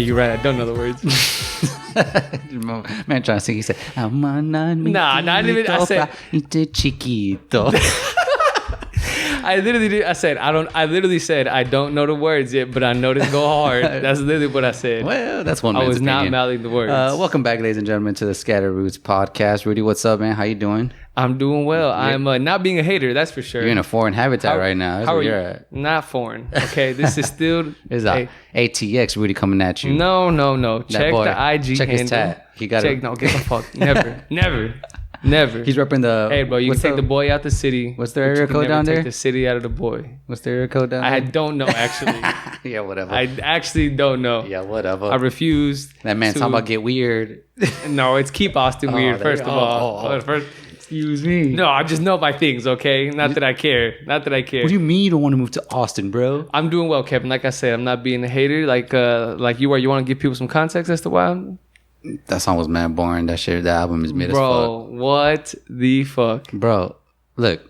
you're right. I don't know the words. Man trying to sing. He said, Nah, not even. I said chiquito. I literally said I don't know the words yet, but I know this go hard. That's literally what I said. Well, that's one man's I was opinion. not mouthing the words. Welcome back, ladies and gentlemen, to the Scatter Roots podcast. Rudy, what's up, man? How you doing? I'm doing well. I'm not being a hater, that's for sure. You're in a foreign habitat right now. That's how where are you? you're at. Not foreign. Okay, this is still. It's ATX Rudy coming at you. No. Check boy, the IG check handle. his tat. He got it. No, get the fuck. Never. He's repping the. Hey, bro, you can take the boy out the city. What's the area code down there? Take the city out of the boy. What's the area code down there? I don't know, actually. Yeah, whatever. I actually don't know. Yeah, whatever. I refused. That man's talking about get weird. No, it's keep Austin weird, first of all. First, excuse me. no, I just know my things, okay? Not that I care. What do you mean you don't want to move to Austin, bro? I'm doing well, Kevin. Like I said, I'm not being a hater like you are. You want to give people some context as to why I'm... That song was mad boring. That album is mid as fuck. Bro, what the fuck? Bro, look,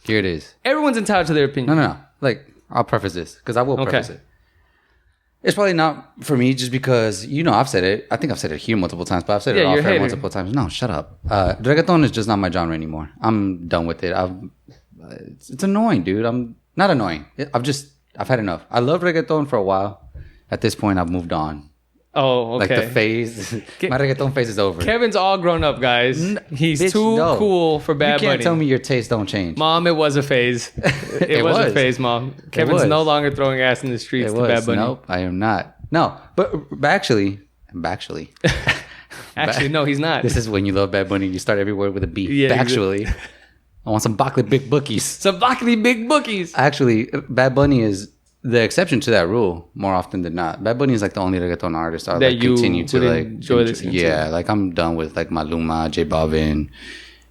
here it is. Everyone's entitled to their opinion. No. Like, I'll preface this because I will preface it. It's probably not for me just because, I've said it. I think I've said it here multiple times, but I've said it off air multiple times. No, shut up. Reggaeton is just not my genre anymore. I'm done with it. It's annoying, dude. I'm not annoying. I've had enough. I loved reggaeton for a while. At this point, I've moved on. Oh, okay. Like the phase, my reggaeton phase is over. Kevin's all grown up, guys. He's too cool for Bad Bunny. You can't tell me your tastes don't change. Mom, it was a phase. It was a phase, Mom. Kevin's no longer throwing ass in the streets to Bad Bunny. Nope, I am not. No, but actually. Actually, no, he's not. This is when you love Bad Bunny. You start every word with a B. Yeah, actually. I want some Backley Big Bookies. Some Backley Big Bookies. Actually, Bad Bunny is the exception to that rule more often than not. Bad Bunny is like the only reggaeton artist I that you continue to like enjoy listening to. Yeah, like I'm done with like Maluma, J Balvin,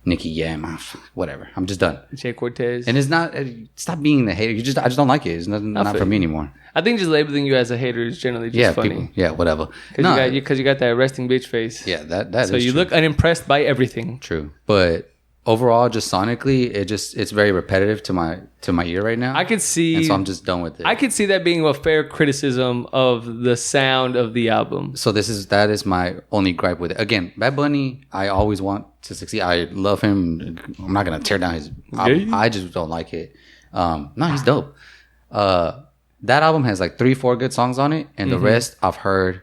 Nicki Jam, whatever. I'm just done. Jay Cortez. And it's not. Stop being the hater. I just don't like it. It's not for me anymore. I think just labeling you as a hater is generally just funny. Whatever. Because you got that resting bitch face. Yeah, that. So you look unimpressed by everything. True, but overall, just sonically, it's very repetitive to my ear right now. I could see, and so I'm just done with it. I could see that being a fair criticism of the sound of the album. So that is my only gripe with it. Again, Bad Bunny, I always want to succeed. I love him. I'm not gonna tear down his album. I just don't like it. No, he's dope. That album has like 3-4 good songs on it, and the rest I've heard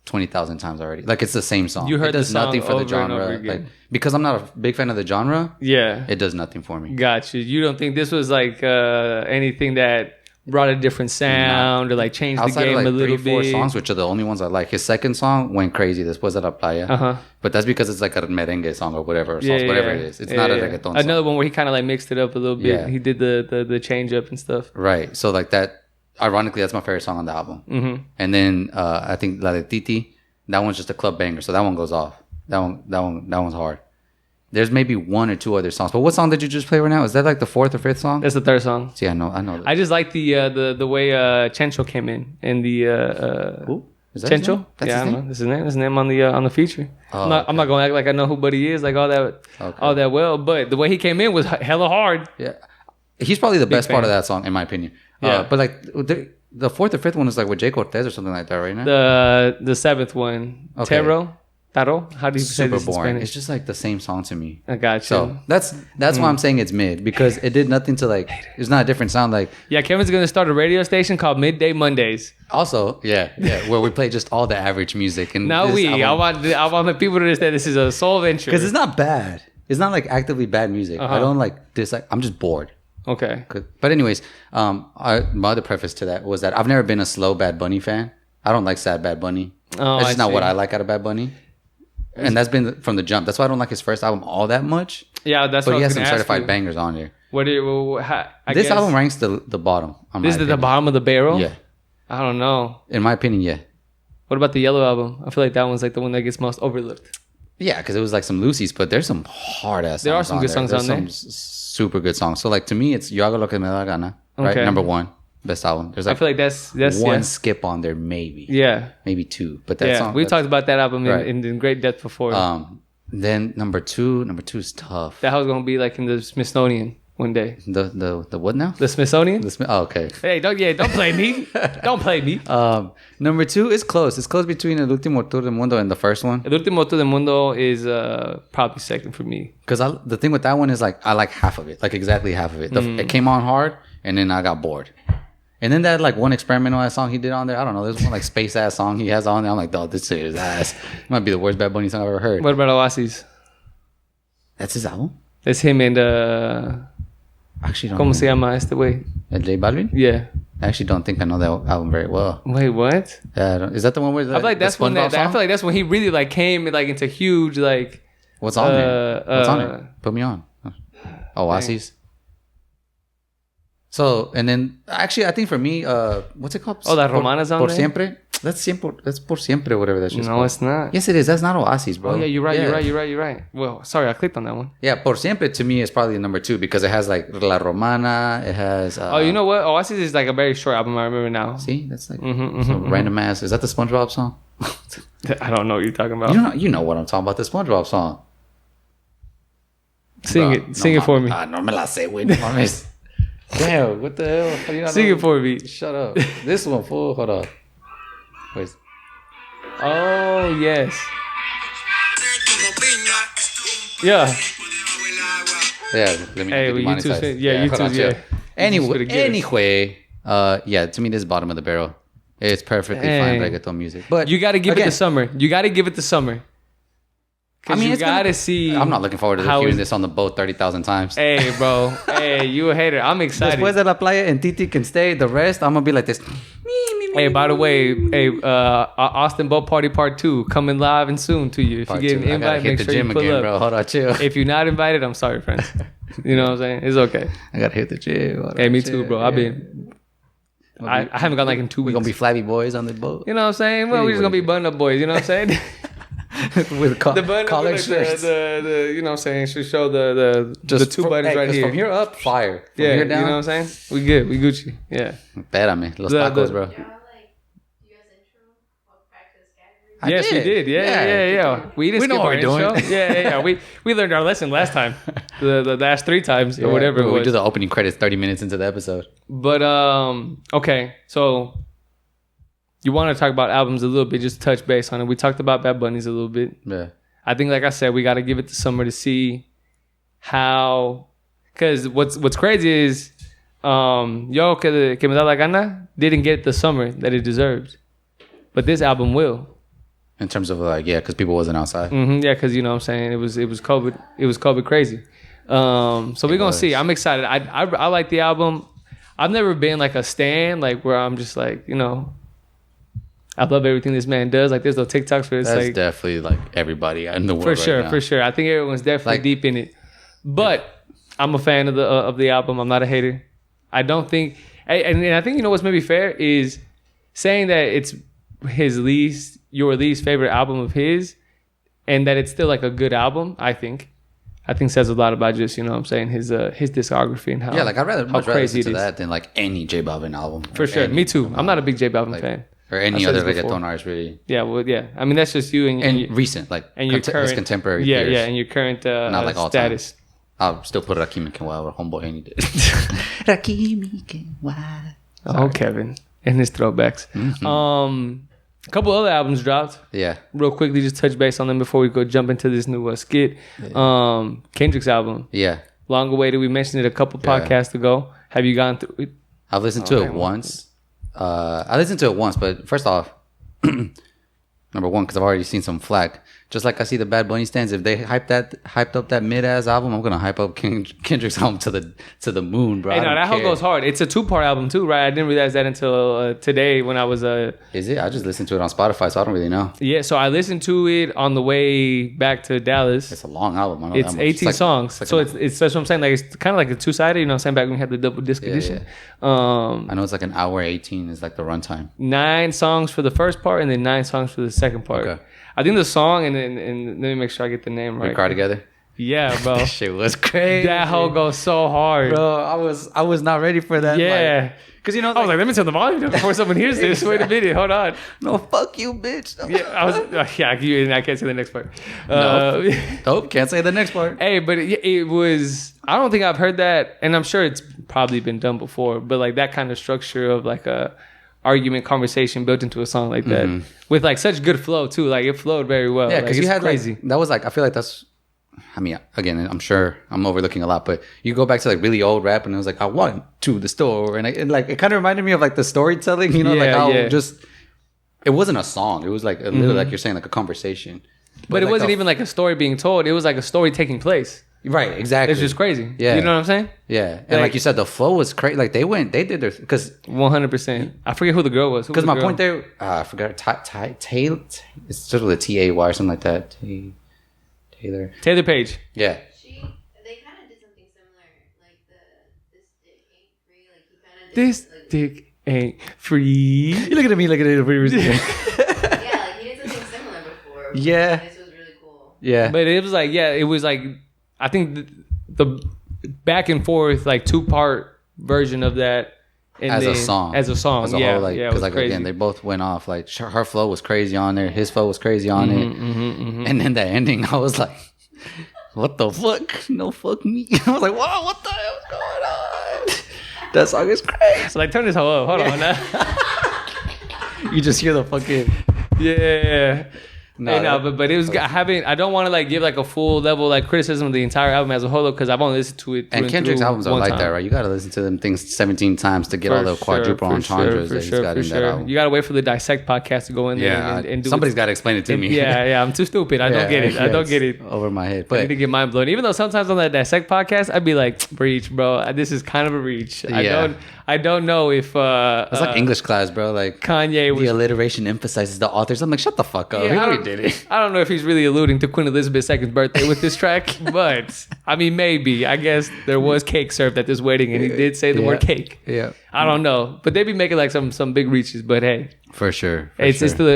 20,000 times already. Like it's the same song. You heard it does the song nothing for over the genre. and over again. Like because I'm not a big fan of the genre. Yeah, it does nothing for me. Gotcha. You don't think this was like anything that brought a different sound or like changed the game a little bit? 3-4 songs, which are the only ones I like. His second song went crazy. Después de la playa. But that's because it's like a merengue song or whatever, whatever it is. It's not a reggaeton song. Another one where he kind of like mixed it up a little bit. Yeah. He did the change up and stuff. Right. So like that. Ironically, that's my favorite song on the album. And then I think La de Titi. That one's just a club banger, so that one goes off. That one's hard. There's maybe 1 or 2 other songs. But what song did you just play right now? Is that like the 4th or 5th song? That's the 3rd song. See, I know. That. I just like the way Chencho came in the who? Is that Chencho? That's his name? That's his name. That's his name on the feature. Oh, I'm not gonna act like I know who Buddy is, like all that well. But the way he came in was hella hard. Yeah, he's probably the best part of that song, in my opinion. Yeah, but like the 4th or 5th one is like with Jay Cortez or something like that, right now. The 7th one, okay. Taro. How do you say this in Spanish? It's just like the same song to me. I got you. So that's why I'm saying it's mid, because it did nothing to like. It's not a different sound. Like Kevin's gonna start a radio station called Midday Mondays. Also, yeah, where we play just all the average music. And I want the people to understand this is a soul venture because it's not bad. It's not like actively bad music. I don't like dislike. I'm just bored. Okay. But anyways, my other preface to that was that I've never been a slow Bad Bunny fan. I don't like sad Bad Bunny. That's just not what I like out of Bad Bunny. And that's been from the jump. That's why I don't like his first album all that much. Yeah, that's what I was But he has some gonna certified bangers on there. This album ranks the bottom. This is the bottom of the barrel? Yeah. I don't know. In my opinion, yeah. What about the Yellow album? I feel like that one's like the one that gets most overlooked. Yeah, because it was like some Lucy's, but there's some hard ass songs. There are some good songs on there. Some super good songs. So like to me, it's Yo hago lo que me da la gana, right? Number 1. Best album. There's like I feel like that's one skip on there, maybe. Yeah. Maybe 2. But that song. We talked about that album in great depth before. Then number two is tough. That was gonna be like in the Smithsonian. one day. The what now? The Smithsonian. Oh, okay. Hey, don't play me. Don't play me. Number 2 is close. It's close between El Último Tour del Mundo and the first one. El Último Tour del Mundo is probably second for me. Because the thing with that one is like I like half of it, like exactly half of it. It came on hard, and then I got bored. And then that like one experimental ass song he did on there. I don't know. There's one like space ass song he has on there. I'm like, oh, this shit is ass. It might be the worst Bad Bunny song I've ever heard. What about Oasis? That's his album? It's him and actually don't ¿Cómo se llama este güey? El J Balvin? Yeah. I actually don't think I know that album very well. Wait, what? Is that the one where I feel like that's when I feel like that's when he really like came like into huge like. What's on there? What's on it? Put me on. Oasis. So, and then, actually, I think for me, what's it called? Oh, La Romana's on Por there? Siempre? That's Por Siempre, whatever that shit's called. No, it's not. Yes, it is. That's not Oasis, bro. Oh, yeah, you're right. Well, sorry, I clicked on that one. Yeah, Por Siempre to me is probably number 2 because it has like La Romana, it has... oh, you know what? Oasis is like a very short album, I remember now. See? That's like random ass... Is that the SpongeBob song? I don't know what you're talking about. You know what I'm talking about, the SpongeBob song. Sing it for me. No me la sé, güey. No mames. Damn, what the hell? How do you not Sing know? it for me. Shut up. This one, fool. Hold up. Wait. Oh, yes. Yeah. Yeah, let me get demonetized. YouTube, yeah. Anyway, yeah, to me, this is bottom of the barrel. It's perfectly fine reggaeton music. But you got to give it the summer. I mean, you gotta see. I'm not looking forward to hearing this on the boat 30,000 times. Hey, bro. Hey, you a hater. I'm excited. Después de la playa and Titi can stay. The rest, I'm gonna be like this. Hey, by the way, Austin Boat Party Part 2 coming live and soon to you. If you get an invite, make sure you pull up. Bro. Hold on, chill. If you're not invited, I'm sorry, friends. You know what I'm saying? It's okay. I gotta hit the gym. Hey, me too, bro. Yeah. I haven't gone like in 2 weeks. We're gonna be flabby boys on the boat. You know what I'm saying? Well, we're just gonna be button up boys. You know what I'm saying? With collar shirts. The you know what I'm saying? Should show the 2 buttons right here. From here up, fire. From here down, you know what I'm saying? We good. We Gucci. Yeah. Espérame. Los tacos, bro. Yes, we did. Yeah. We didn't skip our intro. Yeah. We learned our lesson last time. The last 3 times or whatever it was. We did the opening credits 30 minutes into the episode. But okay, so you want to talk about albums a little bit, just touch base on it. We talked about Bad Bunny's a little bit. Yeah. I think, like I said, we got to give it to summer to see how. Because what's crazy is, Yo Que Me Da La Gana didn't get the summer that it deserves, but this album will. In terms of like, yeah, because people wasn't outside. Yeah, because you know what I'm saying, it was COVID. It was COVID crazy. So we're gonna see. I'm excited. I like the album. I've never been like a stan, like where I'm just like, you know, I love everything this man does. Like there's no TikToks where it's That's like definitely like everybody in the world. For sure, right now. for sure. I think everyone's definitely Like, deep in it. But I'm a fan of the album. I'm not a hater. I don't think, and I think, you know what's maybe fair is saying that it's your least favorite album of his, and that it's still like a good album. I think says a lot about just, you know what I'm saying, his discography and how like I'd rather much rather listen to it is. that than like any J Balvin album. For sure, me too. I'm not a big J Balvin fan. Or any other reggaeton artist, really. Yeah, well, yeah. I mean, that's just you and recent, like and your current his contemporary. Yeah, peers. yeah, and your current not like all status. Time. I'll still put Rakim and Kenwa or Homeboy any day. Rakim and Kenwa. Oh, Kevin and his throwbacks. Mm-hmm. A couple other albums dropped. Yeah. Real quickly, just touch base on them before we go jump into this new skit. Yeah. Kendrick's album. Yeah. Long awaited. We mentioned it a couple podcasts ago. Have you gone through it? I've listened to it once. I listened to it once, but first off, number one, because I've already seen some flack. Just like I see the Bad Bunny stands, if they hyped up that mid-ass album, I'm gonna hype up Kendrick's album to the moon, bro. Hey, no, that whole goes hard. It's a 2-part album too, right? I didn't realize that until today when I was Is it? I just listened to it on Spotify, so I don't really know. Yeah, so I listened to it on the way back to Dallas. It's a long album. I know it's 18 songs, so it's that's what I'm saying. Like it's kind of like a 2-sided. You know, what I'm saying, back when we had the double disc edition. I know it's like an hour 18 is like the runtime. 9 songs for the first part, and then 9 songs for the second part. Okay. I think the song, and let me make sure I get the name right. We cry together. Yeah, bro. That shit was crazy. That whole goes so hard, bro. I was not ready for that. Yeah, because you know, I was like, let me turn the volume down before someone hears this. Wait a minute, hold on. No, fuck you, bitch. No. Yeah, I can't say the next part. Nope, can't say the next part. Hey, but it was. I don't think I've heard that, and I'm sure it's probably been done before, but like that kind of structure of like a argument conversation built into a song like that with like such good flow too. Like it flowed very well. Yeah, because like, you had crazy. Like, that was like, I feel like that's, I mean, again, I'm sure I'm overlooking a lot, but you go back to like really old rap and it was like, I went to the store, and like it kind of reminded me of like the storytelling, you know, like how just, it wasn't a song. It was like a little, like you're saying, like a conversation. But it like wasn't even like a story being told. It was like a story taking place. Right, exactly. It's just crazy. Yeah. You know what I'm saying? Yeah. And like you said, the flow was crazy. Like they did their, because 100%. I forget who the girl was. Because my point there, I forgot, Taylor, it's sort of the T-A-Y or something like that. Taylor Page. Yeah. They kind of did something similar. Like this dick ain't free. Like he kind of did. This dick ain't free. You looking at me like it is free. Yeah, like he did something similar before. Yeah. This was really cool. Yeah. But it was like, it was like, I think the back and forth, like 2-part version of that. And as a song. As a song. As a whole, like, because like, again, they both went off. Like, her flow was crazy on there. His flow was crazy on it. And then the ending, I was like, what the fuck? No, fuck me. I was like, whoa, what the hell is going on? That song is crazy. So, like, turn this hoe up. Hold on now. You just hear the fucking... Yeah. But it was. I don't want to like give like a full level like criticism of the entire album as a whole because I've only listened to it. And Kendrick's albums are like that, right? You got to listen to them things 17 times to get all the quadruple entendres that he's got in that album. You got to wait for the Dissect podcast to go in there and do somebody's got to explain it to me. Yeah, I'm too stupid. I don't get it. I don't get it. Over my head. But I need to get mind blown. Even though sometimes on that Dissect podcast, I'd be like, reach, bro. This is kind of a reach. I don't know if it's like English class, bro. Like Kanye was, the alliteration emphasizes the authors. I'm like, shut the fuck up. He already did it. I don't know if he's really alluding to Queen Elizabeth II's birthday with this track, but I mean, maybe. I guess there was cake served at this wedding, and he did say the word cake. Yeah, I don't know, but they be making like some big reaches. But hey, for sure, it's still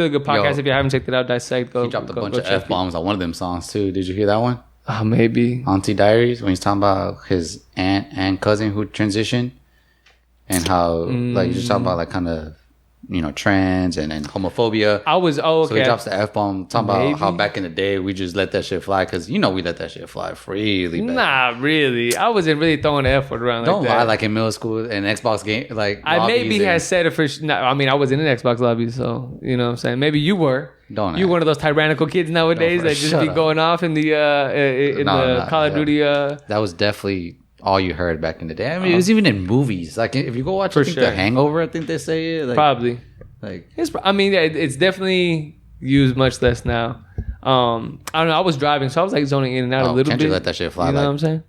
a good podcast. If you haven't checked it out, Dissect. He dropped a bunch of F-bombs on one of them songs too. Did you hear that one? Maybe Auntie Diaries, when he's talking about his aunt and cousin who transitioned. And how, like, you're just talking about, like, kind of, you know, trends and homophobia. So he drops the F-bomb, talking about how back in the day we just let that shit fly. Because, you know, we let that shit fly freely. Nah, really. I wasn't really throwing the F word around Don't like that. lie, like, in middle school and Xbox game, like, I maybe had said it for... I mean, I was in an Xbox lobby, so, you know what I'm saying? Maybe you were. You one of those tyrannical kids nowadays that just be going off in the Call of Duty... That was definitely... all you heard back in the day. I mean, it was even in movies. Like, if you go watch The Hangover, I think they say it. Like, probably. Like, it's definitely used much less now. I don't know. I was driving, so I was like zoning in and out a little bit. Let that shit fly. You know what I'm saying?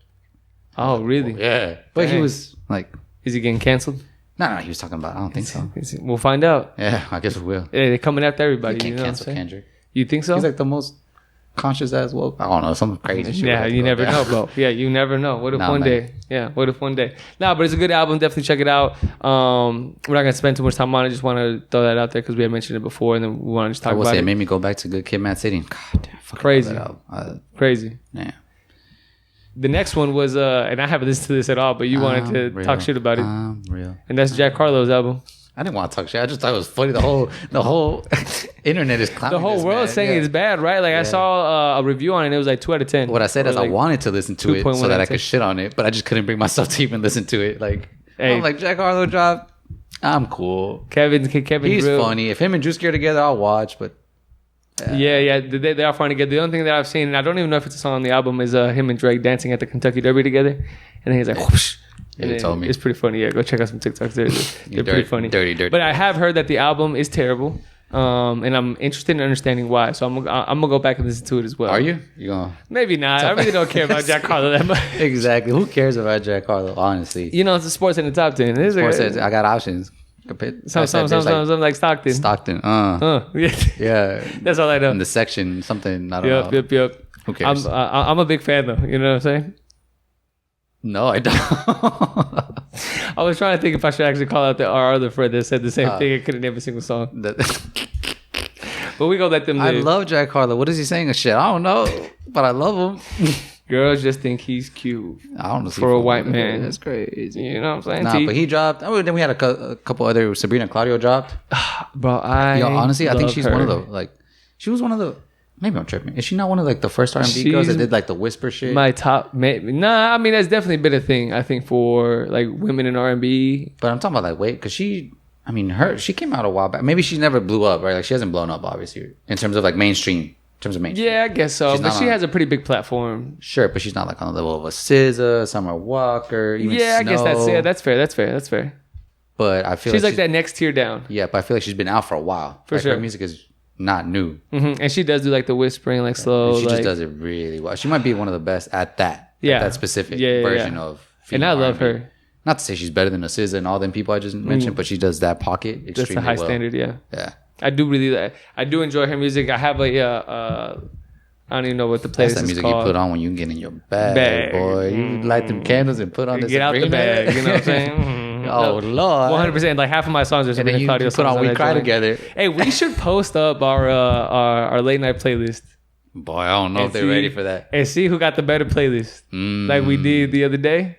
Oh, really? Yeah. But he was like, is he getting canceled? No, he was talking about. I don't think so. We'll find out. Yeah, I guess we will. They're coming after everybody. You can't cancel Kendrick. You think so? He's like the most conscious as well. I don't know, some crazy shit. Yeah, you never know, bro. Yeah, you never know. What if one day? Yeah, what if one day? Nah, but it's a good album. Definitely check it out. We're not gonna spend too much time on it. Just want to throw that out there because we had mentioned it before, and then we want to just talk about it. It made me go back to Good Kid, Mad City. God damn, crazy, crazy. Yeah. The next one was, and I haven't listened to this at all, but you wanted to talk shit about it. Real. And that's Jack Harlow's album. I didn't want to talk shit. I just thought it was funny. The whole internet is clowning. The whole world saying it's bad, right? Like I saw a review on it. And it was like 2 out of 10. What I said is I wanted to listen to it so that I could shit on it, but I just couldn't bring myself to even listen to it. Like, I'm like, Jack Harlow dropped. I'm cool. Kevin, he's funny. If him and Juice are together, I'll watch. But yeah, they are funny together. The only thing that I've seen, and I don't even know if it's a song on the album, is him and Drake dancing at the Kentucky Derby together, and then he's like, whoosh. Yeah, you told me. It's pretty funny. Yeah, go check out some TikToks. They're pretty funny. Dirty. But I have heard that the album is terrible, and I'm interested in understanding why. So I'm gonna go back and listen to it as well. Are you? You gonna? Maybe not. I really don't care about Jack Harlow that much. Exactly. Who cares about Jack Harlow? Honestly, you know, it's a sports in the top 10. I got options. Some like Stockton. Yeah. That's all I know. In the section, something. I don't know. Yep. Who cares? I'm a big fan though. You know what I'm saying? No, I don't. I was trying to think if I should actually call out our other friend that said the same thing and couldn't name a single song. But we gonna let them live. I love Jack Harlow. What is he saying? Shit, I don't know, but I love him. Girls just think he's cute. I don't know for a white man. That's crazy. You know what I'm saying? Nah, but he dropped. Oh, then we had a couple other. Sabrina Claudio dropped. Bro, honestly, I think she's one of the she was one of the Maybe I'm tripping. Is she not one of like the first R&B girls that did like the whisper shit? My top, maybe. Nah, I mean that's definitely been a thing. I think for like women in R&B. But I'm talking about like because she came out a while back. Maybe she never blew up, right? Like she hasn't blown up, obviously, in terms of like mainstream. In terms of mainstream. Yeah, I guess so. But she has a pretty big platform. Sure, but she's not like on the level of a SZA, Summer Walker, even Snow. I guess that's fair. But I feel she's like that next tier down. Yeah, but I feel like she's been out for a while. For sure. Her music is not new. Mm-hmm. And she does do like the whispering, like slow. And she just does it really well. She might be one of the best at that. Yeah. At that specific version of female And I love R&B. her. Not to say she's better than a SZA and all them people I just mentioned, but she does that pocket extremely well. That's a high standard, yeah. Yeah. I do enjoy her music. I have I don't even know what the playlist is called. That's that music you put on when you get in your bag. Boy. You light them candles and put on this. Get out the bag, you know what I'm saying? Oh, Lord. 100%. Like half of my songs are some of Claudio songs. Put on We Cry Together. Hey, we should post up our late night playlist. Boy, I don't know if they're ready for that. And see who got the better playlist. Like we did the other day.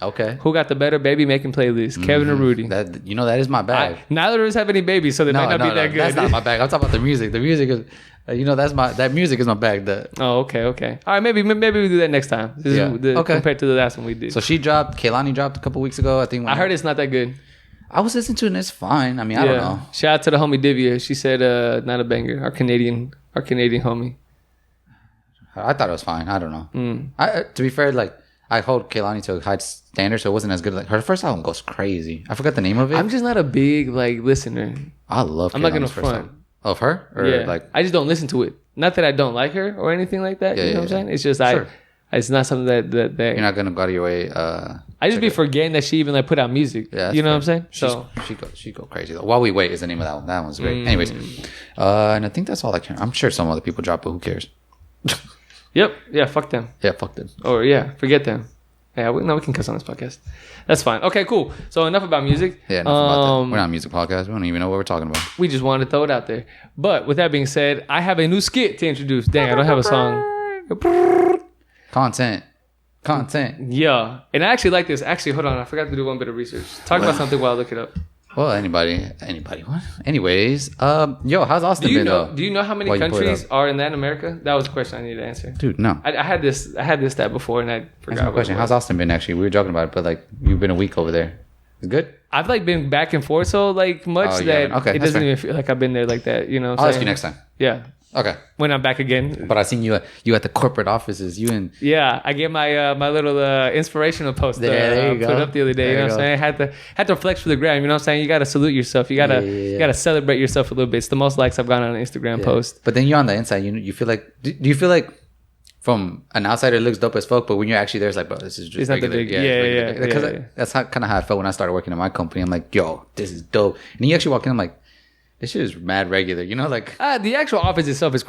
Okay. Who got the better baby making playlist? Kevin or Rudy? That is my bag. Neither of us have any babies, so they might not be that good. That's not my bag. I'm talking about the music. The music is, that music is my bag. Oh, okay. All right, maybe we do that next time. Compared to the last one we did. So Kehlani dropped a couple weeks ago. I think. I heard it's not that good. I was listening to it and it's fine. I mean, I don't know. Shout out to the homie Divya. She said, not a banger. Our Canadian homie. I thought it was fine. I don't know. To be fair, like I hold Kehlani to a high standard, so it wasn't as good. Like her first album goes crazy. I forgot the name of it. I'm just not a big like listener. I love. I'm not gonna front of her. Or like I just don't listen to it. Not that I don't like her or anything like that. You know what I'm saying? It's just it's not something that you're not gonna go out of your way. I just be forgetting that she even like put out music. Yeah, you know what I'm saying? So she go crazy though. While We Wait is the name of that one. That one's great. Anyways, and I think that's all I care. I'm sure some other people drop, but who cares? Yep. Yeah. Fuck them. Yeah. Fuck them. Or forget them. Yeah. We can cuss on this podcast. That's fine. Okay. Cool. So enough about music. Yeah. Enough about that. We're not a music podcast. We don't even know what we're talking about. We just wanted to throw it out there. But with that being said, I have a new skit to introduce. Dang, I don't have a song. Content. Yeah. And I actually like this. Actually, hold on. I forgot to do one bit of research. Talk about something while I look it up. Well, anybody. What? Anyways, how's Austin been though? Do you know how many countries are in Latin America? That was a question I needed to answer. Dude, no. I had this stat before and I forgot. That's my question. How's Austin been actually? We were joking about it, but like you've been a week over there. It's good? I've like been back and forth so like much that it doesn't even feel like I've been there like that. You know what I'm saying? I'll ask you next time. Yeah. Okay. When I'm back again. But I seen you at the corporate offices. Yeah, I get my my little inspirational post there you go. put up the other day. You know what I'm saying? I had to flex for the gram. You know what I'm saying? You got to salute yourself. You gotta celebrate yourself a little bit. It's the most likes I've gotten on an Instagram post. But then you're on the inside. You feel like do you feel like from an outsider it looks dope as fuck, but when you're actually there, it's like, bro, this is just it's regular. Not the big, Because that's kind of how I felt when I started working at my company. I'm like, yo, this is dope. And then you actually walk in, I'm like, this shit is mad regular, you know, like the actual office itself is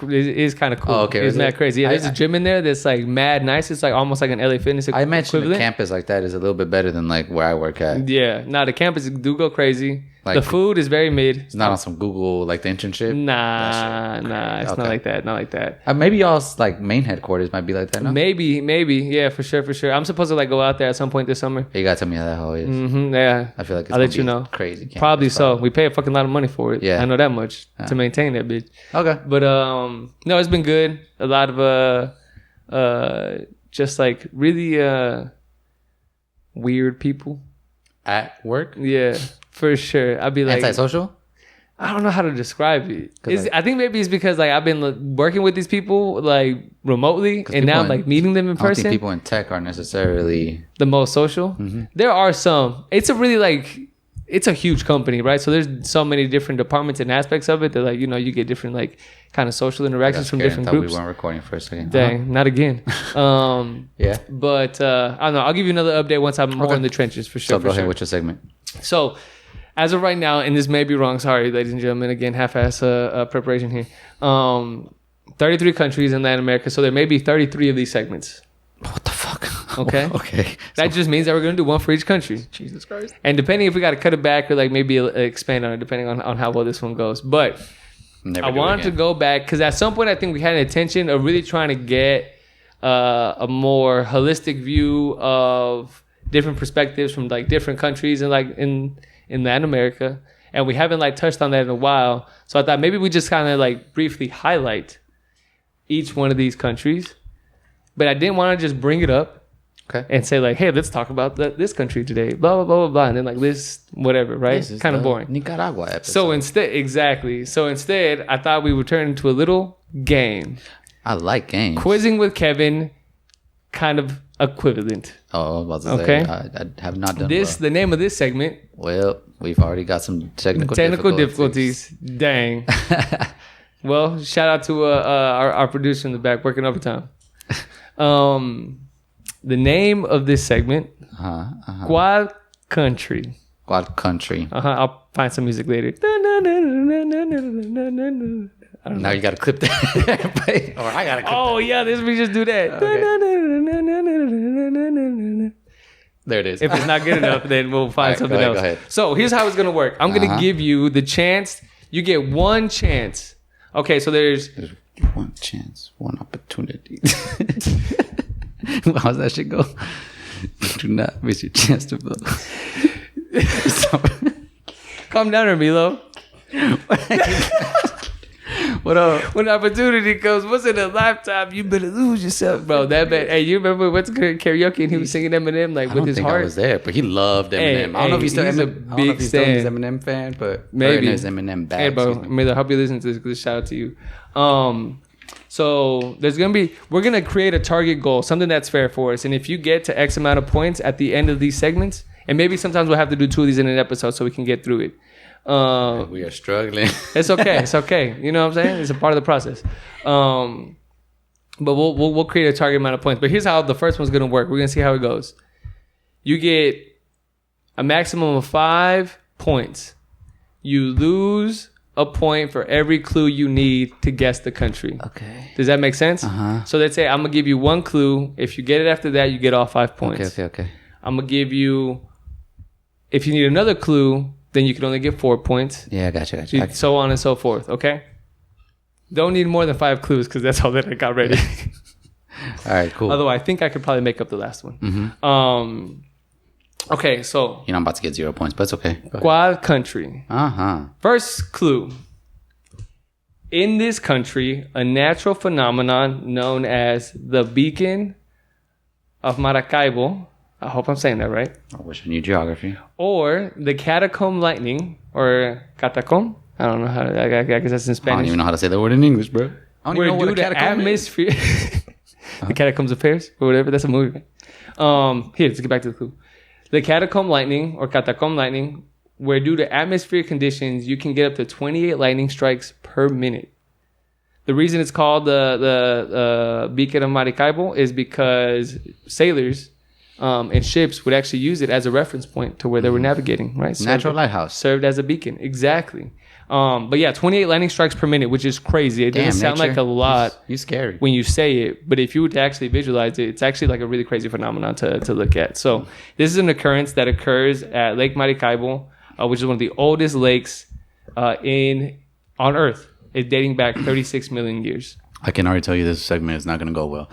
kind of cool. Oh, okay, it's mad crazy. Yeah, there's a gym in there that's like mad nice. It's like almost like an LA Fitness. I imagine the campus like that is a little bit better than like where I work at. Yeah, the campus do go crazy. Like, the food is very mid. It's not on some Google like the internship. Nah, it's not like that. Not like that. Maybe y'all's like main headquarters might be like that. No? Maybe, yeah, for sure. I'm supposed to like go out there at some point this summer. You gotta tell me how that whole is. Yeah, I feel like I'll let you know. Crazy. Probably so. We pay a fucking lot of money for it. Yeah, I know that much to maintain that bitch. Okay, but no, it's been good. A lot of just like really weird people at work. Yeah. For sure. I'd be like antisocial? I don't know how to describe it. I think maybe it's because like I've been working with these people like remotely and now I'm like meeting them in person. I don't think people in tech are necessarily the most social. Mm-hmm. There are some. It's a really like it's a huge company, right? So there's so many different departments and aspects of it that like, you know, you get different like kind of social interactions from different groups. We weren't recording for a second. Dang, not again. Yeah. But I don't know. I'll give you another update once I'm more in the trenches for sure. So go ahead with your segment. So as of right now, and this may be wrong, sorry, ladies and gentlemen, again, half-ass preparation here. 33 countries in Latin America, so there may be 33 of these segments. What the fuck? Okay. Okay. That just means that we're going to do one for each country. Jesus Christ. And depending if we got to cut it back or like maybe expand on it, depending on how well this one goes. But I wanted to go back because at some point I think we had an intention of really trying to get a more holistic view of different perspectives from like different countries and like in Latin America, and we haven't like touched on that in a while. So I thought maybe we just kind of like briefly highlight each one of these countries, but I didn't want to just bring it up and say like, hey, let's talk about this country today, blah, blah, blah, blah, blah, and then like list whatever, right? Kind of boring. Nicaragua episode. So instead, I thought we would turn into a little game. I like games. Quizzing with Kevin, kind of equivalent. Oh, I was about to say, I have not done this. The name of this segment. Well, we've already got some technical difficulties. Dang. Well, shout out to our producer in the back working overtime. The name of this segment, Cual Country. Cual Country. I'll find some music later. Now you got to clip that. Or I got to clip that. Yeah, we just do that. Okay. There it is. If it's not good enough, then we'll find something else. Go ahead. So here's how it's going to work. I'm going to give you the chance. You get one chance. Okay, so there's one chance, one opportunity. How's that shit go? Do not miss your chance to blow. Calm down, Milo. What up? When opportunity comes, once in a lifetime, you better lose yourself, bro. That man. Hey, you remember what's karaoke and he was singing Eminem like with his heart? I was there, but he loved Eminem. I don't know if he's still a big Eminem fan, but maybe there's Eminem bad. Hey, bro, Milo, I hope you listen to this. Shout out to you. So we're gonna create a target goal, something that's fair for us, and if you get to X amount of points at the end of these segments, and maybe sometimes we'll have to do 2 of these in an episode so we can get through it. We are struggling. It's okay. It's okay. You know what I'm saying? It's a part of the process. But we'll create a target amount of points. But here's how the first one's gonna work. We're gonna see how it goes. You get a maximum of 5 points. You lose a point for every clue you need to guess the country. Okay. Does that make sense? So let's say I'm gonna give you 1 clue. If you get it after that, you get all 5 points. Okay. I'm gonna give you. If you need another clue, then you can only get 4 points. Yeah, gotcha. So on and so forth. Okay. Don't need more than 5 clues because that's all that I got ready. All right, cool. Although I think I could probably make up the last one. Okay, so I'm about to get 0 points, but it's okay. Cual Country. First clue. In this country, a natural phenomenon known as the Beacon of Maracaibo. I hope I'm saying that right. I wish I knew geography. Or the Catacomb Lightning, or Catacomb. I don't know how. I guess that's in Spanish. I don't even know how to say that word in English, bro. I don't Where even know what the atmosphere. The Catacombs of Paris, or whatever. That's a movie. Here, let's get back to the clue. The Catacomb Lightning, or Catacomb Lightning, where due to atmospheric conditions, you can get up to 28 lightning strikes per minute. The reason it's called the Beacon of Maracaibo is because sailors and ships would actually use it as a reference point to where they were navigating, right? Natural lighthouse. Served as a beacon. Exactly. But yeah, 28 lightning strikes per minute, which is crazy. It doesn't sound like a lot. You scary when you say it, but if you were to actually visualize it, it's actually like a really crazy phenomenon to look at. So this is an occurrence that occurs at Lake Maracaibo, which is one of the oldest lakes on Earth. It's dating back 36 million years. I can already tell you this segment is not going to go well.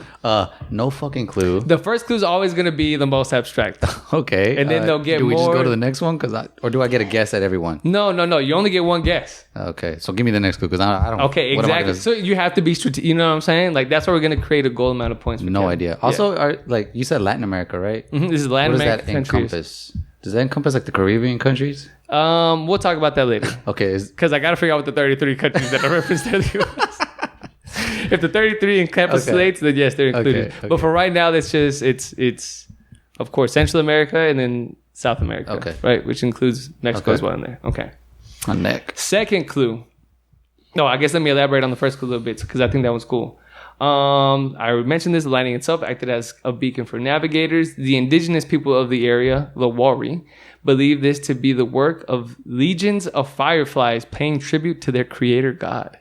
No fucking clue. The first clue is always going to be the most abstract. Okay. And then they'll get more. Do we just go to the next one? Or do I get a guess at every one? No. You only get one guess. Okay. So give me the next clue because I don't. Okay, exactly. So you have to be strategic. You know what I'm saying? Like that's why we're going to create a goal amount of points. No idea. Also, like you said Latin America, right? Mm-hmm. This is Latin America. What does that encompass? Does that encompass like the Caribbean countries? We'll talk about that later. Okay. Because I got to figure out what the 33 countries that are referenced to the US. If the 33 encapsulates, then yes, they're included. Okay. But for right now, it's of course Central America and then South America. Okay. Right, which includes Mexico as well in there. Okay. On neck. Second clue. No, I guess let me elaborate on the first clue a little bit because I think that one's cool. I mentioned this. The lightning itself acted as a beacon for navigators. The indigenous people of the area, the Wari, believe this to be the work of legions of fireflies paying tribute to their creator god.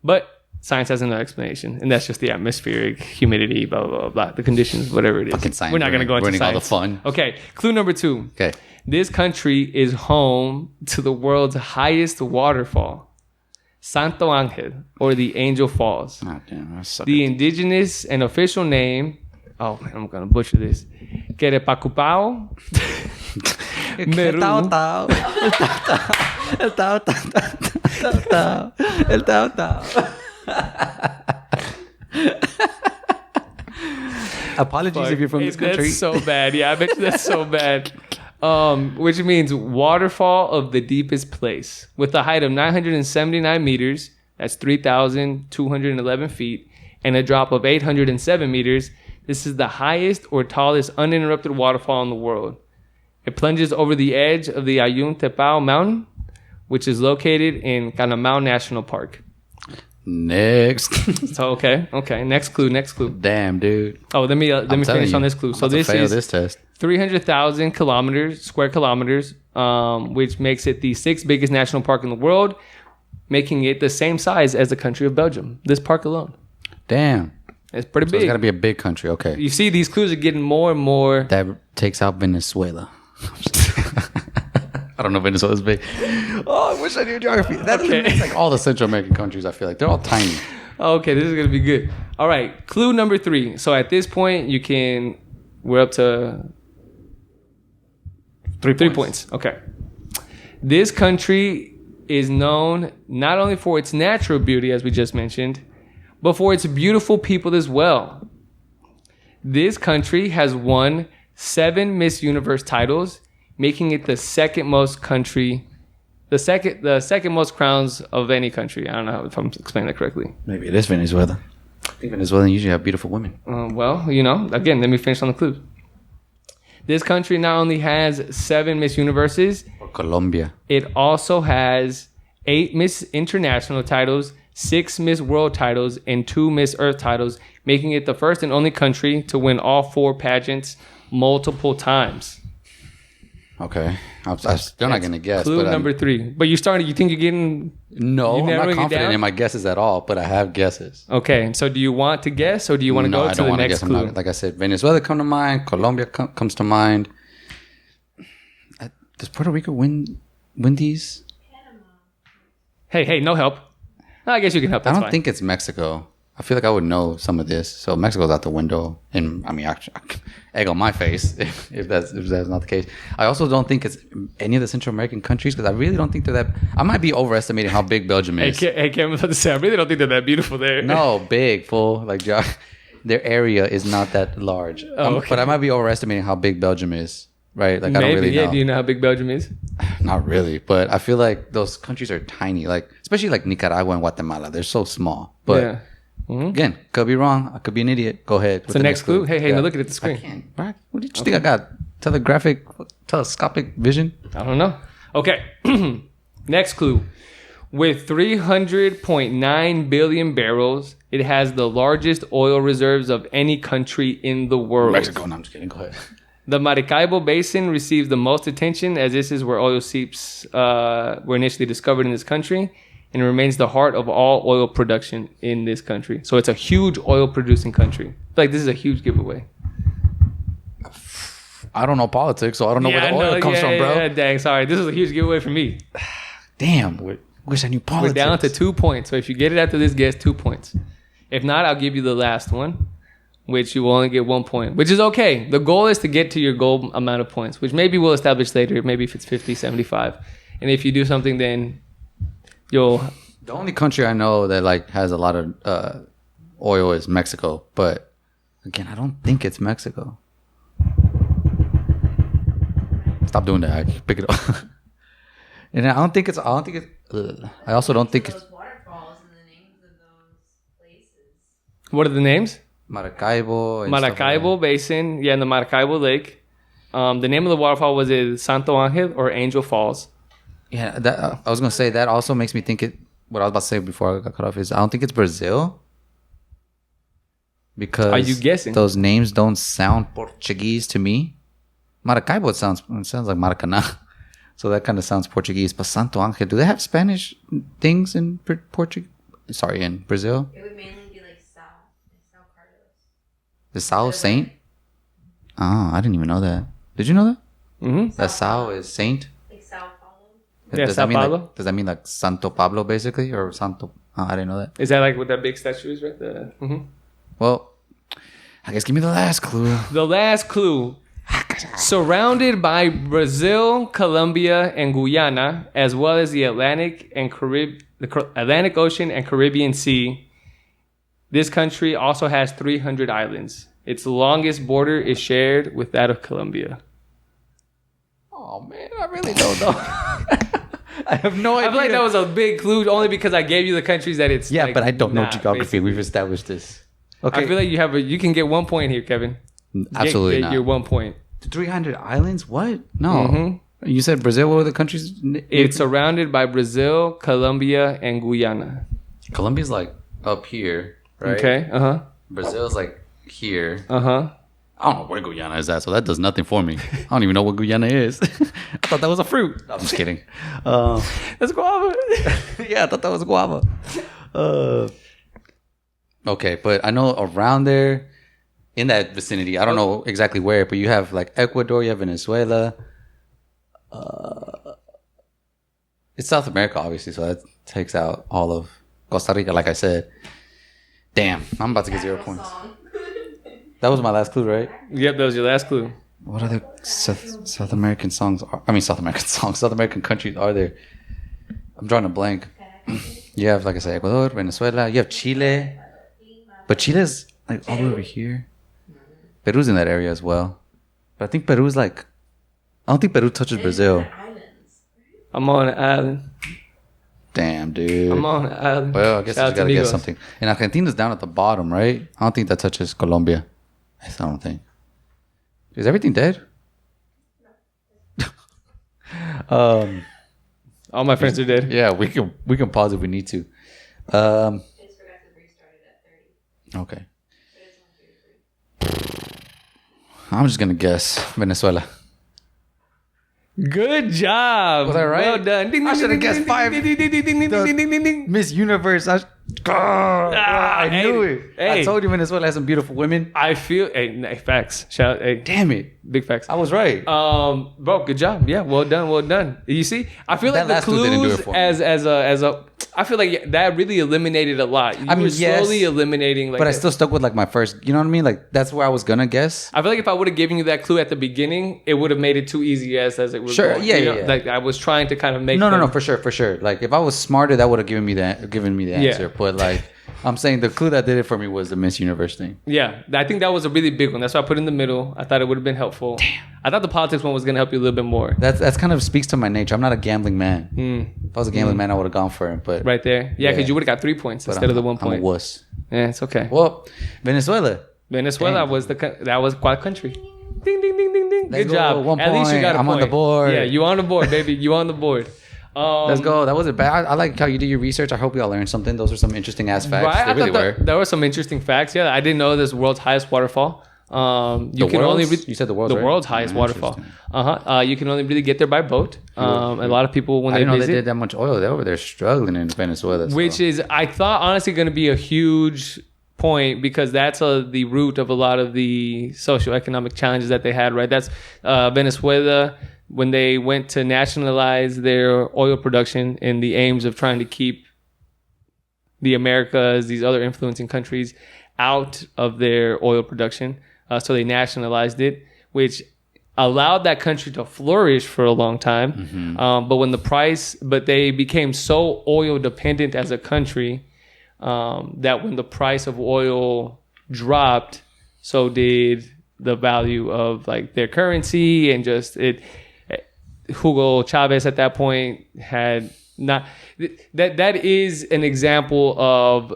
But science has another explanation, and that's just the atmospheric humidity, blah, blah, blah, blah, the conditions, whatever it is. Fucking science. We're not going to go into science. All the fun. Okay, clue number 2. Okay. This country is home to the world's highest waterfall, Santo Angel, or the Angel Falls. Oh, damn, the indigenous and official name, oh, man, I'm going to butcher this, Querepacupao. Apologies if you're from this country. That's so bad. Yeah, I bet you that's so bad. Which means waterfall of the deepest place with a height of 979 meters. That's 3,211 feet. And a drop of 807 meters. This is the highest or tallest uninterrupted waterfall in the world. It plunges over the edge of the Ayuntepao Mountain, which is located in Canamao National Park. Next. So okay. Next clue. Damn, dude. Oh, let me finish on this clue. So this is this test. 300,000 square kilometers, which makes it the sixth biggest national park in the world, making it the same size as the country of Belgium. This park alone. Damn. It's pretty big. It's got to be a big country. Okay. You see, these clues are getting more and more. That takes out Venezuela. I don't know if Venezuela's big. Oh, I wish I knew geography. That's like all the Central American countries, I feel like. They're all tiny. Okay, this is going to be good. All right, clue number 3. So at this point, we're up to 3 points. Okay. This country is known not only for its natural beauty, as we just mentioned, but for its beautiful people as well. This country has won 7 Miss Universe titles, making it the second most crowns of any country. I don't know if I'm explaining that correctly. Maybe it is Venezuela. I think Venezuela usually have beautiful women. Well, again, let me finish on the clues. This country not only has 7 Miss Universes, or Colombia. It also has 8 Miss International titles, 6 Miss World titles, and 2 Miss Earth titles, making it the first and only country to win all 4 pageants multiple times. Okay. I'm still not going to guess. Clue number 3. But you think you're getting... No, I'm not confident in my guesses at all, but I have guesses. Okay. So do you want to guess or do you want to go to the next clue? Like I said, Venezuela come to mind. Colombia comes to mind. Does Puerto Rico win these? Hey, no help. I guess you can help. That's I fine. don't think it's Mexico. I feel like I would know some of this. So Mexico's out the window. And I mean, egg on my face if that's not the case. I also don't think it's any of the Central American countries because I really don't think they're that. I might be overestimating how big Belgium is. Hey, Cam, I was about to say, I really don't think they're that beautiful there. No, big, full. Like, their area is not that large. Okay. But I might be overestimating how big Belgium is. Right? Like, maybe, I don't really know. Do you know how big Belgium is? Not really. But I feel like those countries are tiny. Like, especially like Nicaragua and Guatemala. They're so small. But... Yeah. Mm-hmm. Again, could be wrong. I could be an idiot. Go ahead. What's the next clue? Hey, now look at the screen. I can't. Right? What do you think I got? Telescopic vision? I don't know. Okay. Next clue. With 300.9 billion barrels, it has the largest oil reserves of any country in the world. Mexico. No, I'm just kidding. Go ahead. The Maracaibo Basin receives the most attention as this is where oil seeps were initially discovered in this country. And it remains the heart of all oil production in this country. So it's a huge oil producing country. Like this is a huge giveaway. I don't know politics, so I don't know where the oil comes from, bro. Yeah, dang, sorry. This is a huge giveaway for me. Damn, wish I knew politics. We're down to 2 points. So if you get it after this guess, 2 points. If not, I'll give you the last one, which you will only get 1 point, which is okay. The goal is to get to your goal amount of points, which maybe we'll establish later. Maybe if it's 50, 75. And if you do something, then... The only country I know that like has a lot of oil is Mexico, but again, I don't think it's Mexico. Stop doing that. I can pick it up. And I also don't think it's those waterfalls and the names of those places. What are the names? Maracaibo Basin, and the Maracaibo Lake. The name of the waterfall was it Santo Ángel or Angel Falls? Yeah, I was gonna say that also makes me think it. What I was about to say before I got cut off is I don't think it's Brazil because are you guessing? Those names don't sound Portuguese to me. Maracaibo it sounds like Maracanã, so that kind of sounds Portuguese. But Santo Ángel, do they have Spanish things in Portugal? Sorry, in Brazil. It would mainly be like São Carlos. The São Saint. Oh, I didn't even know that. Did you know that? Mm-hmm. That São is Saint. Yeah, does that mean like Santo Pablo basically or Santo? I didn't know that. Is that like what that big statue is right there? Mm-hmm. Well, I guess give me the last clue. The last clue. Surrounded by Brazil, Colombia, and Guyana, as well as the Atlantic Ocean and Caribbean Sea, This country also has 300 islands. Its longest border is shared with that of Colombia. Oh, man, I really don't know. I have no idea. I feel like that was a big clue only because I gave you the countries that it's Yeah, like, but I don't know not, geography. basically. We've established this. Okay. I feel like you can get 1 point here, Kevin. Absolutely get not. your 1 point. 300 islands? What? No. Mm-hmm. You said Brazil. What were the countries? It's surrounded by Brazil, Colombia, and Guyana. Colombia's like up here, right? Okay. Brazil's like here. I don't know where Guyana is at, so that does nothing for me. I don't even know what Guyana is. I thought that was a fruit. I'm just kidding. That's guava. Yeah, I thought that was guava. Okay, but I know around there, in that vicinity, I don't know exactly where, but you have like Ecuador, you have Venezuela. It's South America, obviously, so that takes out all of Costa Rica, like I said. Damn, I'm about to get 0 points. That was my last clue, right? Yep, that was your last clue. What other South American songs South American countries are there? I'm drawing a blank. You have, like I said, Ecuador, Venezuela. You have Chile. But Chile's like all the way over here. Peru's in that area as well. But I think Peru's like... I don't think Peru touches Brazil. I'm on an island. Damn, dude. I'm on an island. Well, I guess you gotta get something. And Argentina's down at the bottom, right? I don't think that touches Colombia. I don't think. Is everything dead? All my friends are dead. Yeah, we can pause if we need to. Okay. I'm just gonna guess Venezuela. Good job. Was I right? Well done. Ding, I ding, should have ding, guessed ding, 5. ding, ding, ding, ding, ding, ding, ding, ding, ding. Miss Universe. I knew it. Hey. I told you Venezuela has some beautiful women. I feel facts. Shout out, Damn it. big facts. I was right. Bro, good job. Yeah, well done. You see, I feel like That the last clue didn't do clues it for me. as a I feel like that really eliminated a lot. You were slowly eliminating, like, but I still stuck with like my first. You know what I mean? Like that's where I was gonna guess. I feel like if I would have given you that clue at the beginning, it would have made it too easy as it was. Sure, going. yeah, You know, yeah. Like I was trying to kind of make. No, for sure. Like if I was smarter, that would have given me the answer. But like I'm saying, the clue that did it for me was the Miss Universe thing. Yeah, I think that was a really big one. That's why I put it in the middle. I thought it would have been helpful. Damn. I thought the politics one was gonna help you a little bit more. That's kind of speaks to my nature. I'm not a gambling man. If I was a gambling man, I would have gone for it. But Right there, yeah, because you would have got 3 points instead of the 1 point. I'm a wuss. Yeah, it's okay. Well, Venezuela. Venezuela was Cual Country. Ding ding ding ding ding. Let's Good go. job. 1 At least you point. got a I'm point. on the board. Yeah, you on the board, baby. You on the board. Let's go. That wasn't bad. I like how you did your research. I hope y'all learned something. Those are some interesting ass facts. Right? They really were. There were some interesting facts. Yeah, I didn't know this world's highest waterfall. You said the world's the world's highest waterfall. You can only really get there by boat. A lot of people when I they didn't know visit, they did that much oil. They're over there struggling in Venezuela. So. which is I thought honestly going to be a huge point because that's the root of a lot of the socioeconomic challenges that they had. Right, that's Venezuela. When they went to nationalize their oil production in the aims of trying to keep the Americas, these other influencing countries, out of their oil production. So they nationalized it, which allowed that country to flourish for a long time. Mm-hmm. But they became so oil dependent as a country that when the price of oil dropped, so did the value of like their currency and just it. Hugo Chavez at that point had not that is an example of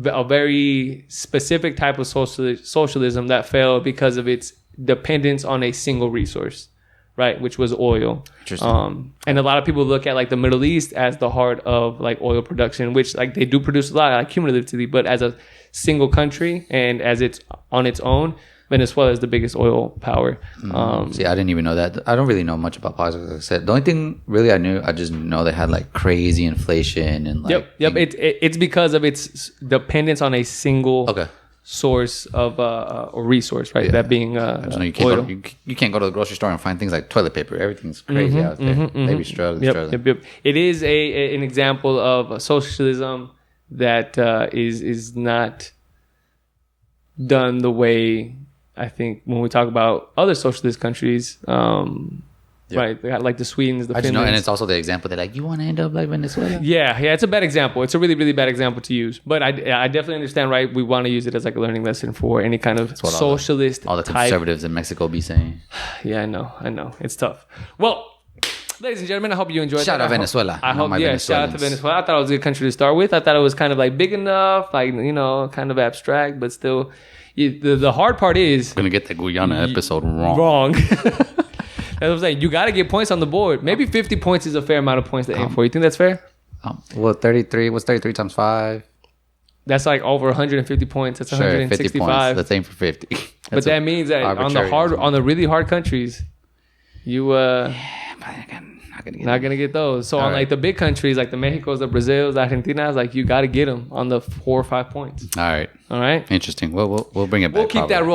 a very specific type of socialism that failed because of its dependence on a single resource, right, which was oil. Interesting. And a lot of people look at like the Middle East as the heart of like oil production, which like they do produce a lot, like cumulatively, but as a single country and as it's on its own, Venezuela is the biggest oil power. See, I didn't even know that. I don't really know much about politics. Like I said, the only thing really I knew, I just know they had like crazy inflation and like. Yep. It's because of its dependence on a single source of a resource, right? Yeah. That being I just know you can't go to the grocery store and find things like toilet paper. Everything's crazy out there. They be struggling. Yep. It is an example of socialism that is not done the way. I think when we talk about other socialist countries, right? They got like the Swedes, the Finlands. And it's also the example. They're like, you want to end up like Venezuela? Yeah, it's a bad example. It's a really, really bad example to use. But I definitely understand, right? We want to use it as like a learning lesson for any kind of socialist all the conservatives in Mexico be saying. Yeah, I know. It's tough. Well, ladies and gentlemen, I hope you enjoyed Shout out Venezuela. I hope, shout out to Venezuela. I thought it was a good country to start with. I thought it was kind of like big enough, like, kind of abstract, but still. The hard part is... Going to get the Guyana episode wrong. Wrong. That's what I'm saying. You got to get points on the board. Maybe 50 points is a fair amount of points to aim for. You think that's fair? Well, 33. What's 33 times 5? That's like over 150 points. That's 165. 50 points. Let's aim for 50. But that means that on the really hard countries, you... not gonna get those. So on like the big countries, like the Mexicos, the Brazils, the Argentinas, like you got to get them on the 4 or 5 points. All right. Interesting. We'll bring it back. We'll keep that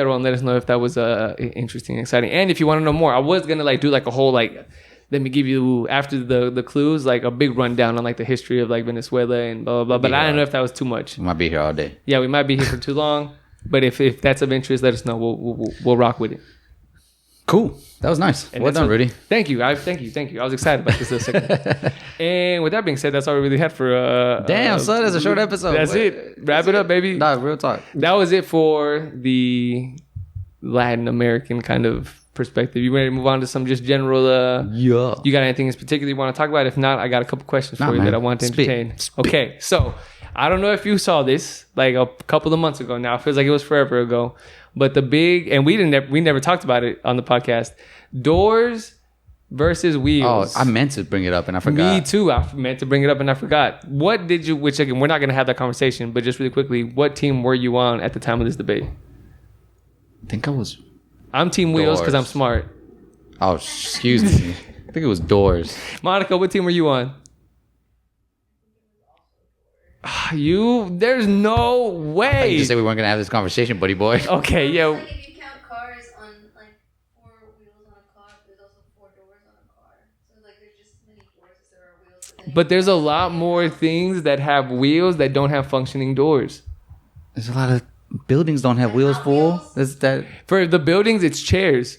rolling. Let us know if that was interesting, exciting. And if you want to know more, I was gonna like do like a whole like, let me give you after the clues like a big rundown on like the history of like Venezuela and blah blah blah. But I don't know if that was too much. We might be here all day. Yeah, we might be here for too long. But if that's of interest, let us know. We'll rock with it. Cool. That was nice. Well done, Rudy. Thank you. Thank you. I was excited about this second. And with that being said, that's all we really had for... Damn, son. That's a short episode. That's it. Wrap it up, baby. Nah, real talk. That was it for the Latin American kind of perspective. You ready to move on to some just general... Yeah. You got anything in particular you want to talk about? If not, I got a couple questions for you that I want to entertain. Okay, so I don't know if you saw this like a couple of months ago now. It feels like it was forever ago. But the big, and we never talked about it on the podcast, doors versus wheels. Oh, I meant to bring it up and I forgot. Me too. I meant to bring it up and I forgot. What did you, which again, we're not going to have that conversation, but just really quickly, what team were you on at the time of this debate? I think I'm team wheels because I'm smart. Oh, excuse me. I think it was doors. Monica, what team were you on? There's no way. You just said we weren't gonna have this conversation, buddy boy. Okay, yeah. Like if you count cars on like 4 wheels on a car, there's also 4 doors on a car. So like there's just as many doors as there are wheels. But there's a lot more things that have wheels that don't have functioning doors. There's a lot of buildings don't have wheels full. Is that for the buildings? It's chairs,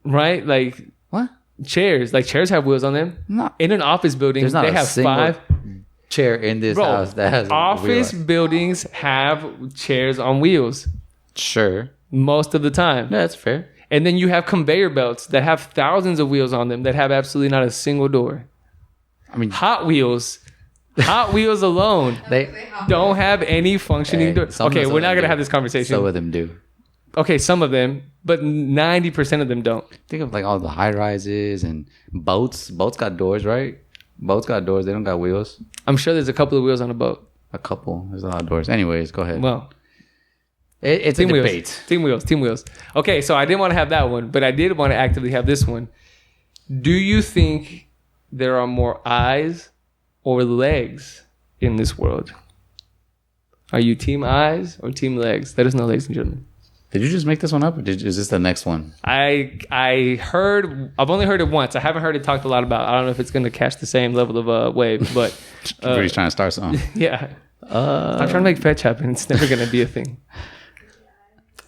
right? Like what? Chairs. Like chairs have wheels on them. No. In an office building, they have 5. Chair in this house that has office buildings have chairs on wheels. Sure. Most of the time. Yeah, that's fair. And then you have conveyor belts that have thousands of wheels on them that have absolutely not a single door. I mean, Hot Wheels alone, they don't have any functioning doors. Okay, we're not going to have this conversation. Some of them do. Okay, some of them, but 90% of them don't. Think of like all the high rises and boats. Boats got doors, right? Boats got doors. They don't got wheels. I'm sure there's a couple of wheels on a boat. A couple. There's a lot of doors. Anyways, go ahead. Well, it's a debate. Team wheels. Okay, so I didn't want to have that one, but I did want to actively have this one. Do you think there are more eyes or legs in this world? Are you team eyes or team legs? Let us know, ladies and gentlemen. Did you just make this one up, or is this the next one? I've only heard it once. I haven't heard it talked a lot about. I don't know if it's going to catch the same level of wave, but Rudy's trying to start something. Yeah, I'm trying to make fetch happen. It's never going to be a thing.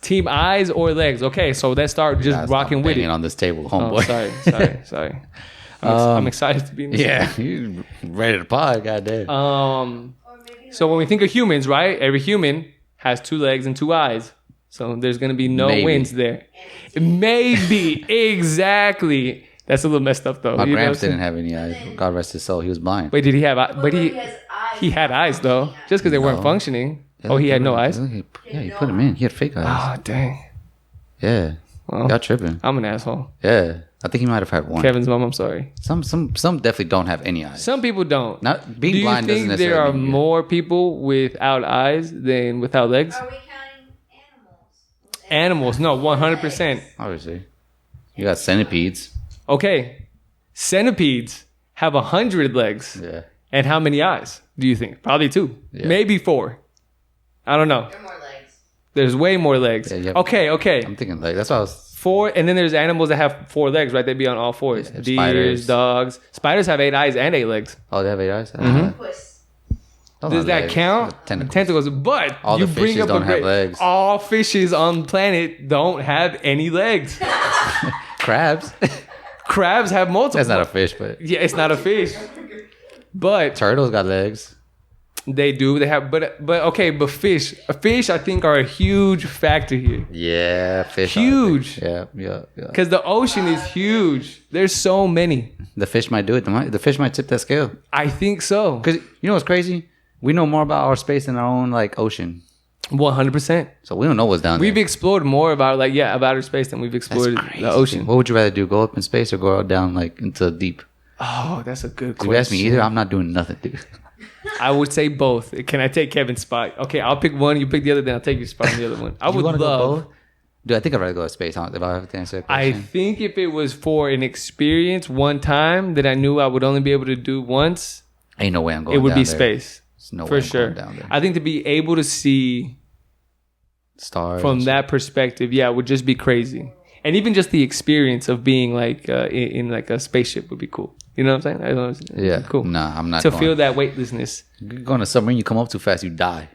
Team eyes or legs? Okay, so let's start just rocking with it on this table, homeboy. Oh, sorry. I'm excited to be in this. Yeah, you ready to pod? Goddamn. So when we think of humans, right? Every human has 2 legs and 2 eyes. So there's going to be no wins there. Maybe. Exactly. That's a little messed up, though. My Gramps didn't have any eyes. God rest his soul. He was blind. Wait, did he have eyes? But he had eyes, though. Just because they weren't functioning. Oh, he had no eyes? Yeah, you put him in. He had fake eyes. Oh, dang. Yeah. Well, got tripping. I'm an asshole. Yeah. I think he might have had one. Kevin's mom, I'm sorry. Some definitely don't have any eyes. Some people don't. Not being blind doesn't necessarily mean. Do you think there are more people without eyes than without legs? Are we counting Animals? No, 100%. Obviously. You got centipedes. Okay. Centipedes have 100 legs. Yeah. And how many eyes do you think? Probably 2. Yeah. Maybe 4. I don't know. There are more legs. There's way more legs. Yeah, okay. I'm thinking like that's why I was 4, and then there's animals that have 4 legs, right? They'd be on all 4s. Yeah, deers, dogs. Spiders have 8 eyes and 8 legs. Oh, they have 8 eyes? Mm-hmm. Does that count? Tentacles. But all you the bring fishes up don't have legs. All fishes on the planet don't have any legs. Crabs. Crabs have multiple. That's not a fish, but Yeah, it's not a fish. But turtles got legs. they do. They have, but fish. Fish, I think, are a huge factor here. Yeah, fish. Huge. Yeah. Because the ocean is huge. There's so many. The fish might do it. The fish might tip that scale. I think so. Because you know what's crazy? We know more about our space than our own like ocean. 100%. So we don't know what's down there. We've explored more about outer space than we've explored the ocean. What would you rather do? Go up in space or go down like into deep? Oh, that's a good question. If you ask me either, I'm not doing nothing, dude. I would say both. Can I take Kevin's spot? Okay, I'll pick one. You pick the other. Then I'll take your spot on the other one. I would love. Go both? Dude, I think I'd rather go to space. Huh? If I have to answer that question. I think if it was for an experience one time that I knew I would only be able to do once, ain't no way I'm going. It would down be there. space. There's no for way I'm sure. going down there. I think to be able to see stars from that perspective, would just be crazy. And even just the experience of being like in like a spaceship would be cool. You know what I'm saying? Yeah, cool. Nah, I'm not. To feel that weightlessness. You go on a submarine, you come up too fast, you die.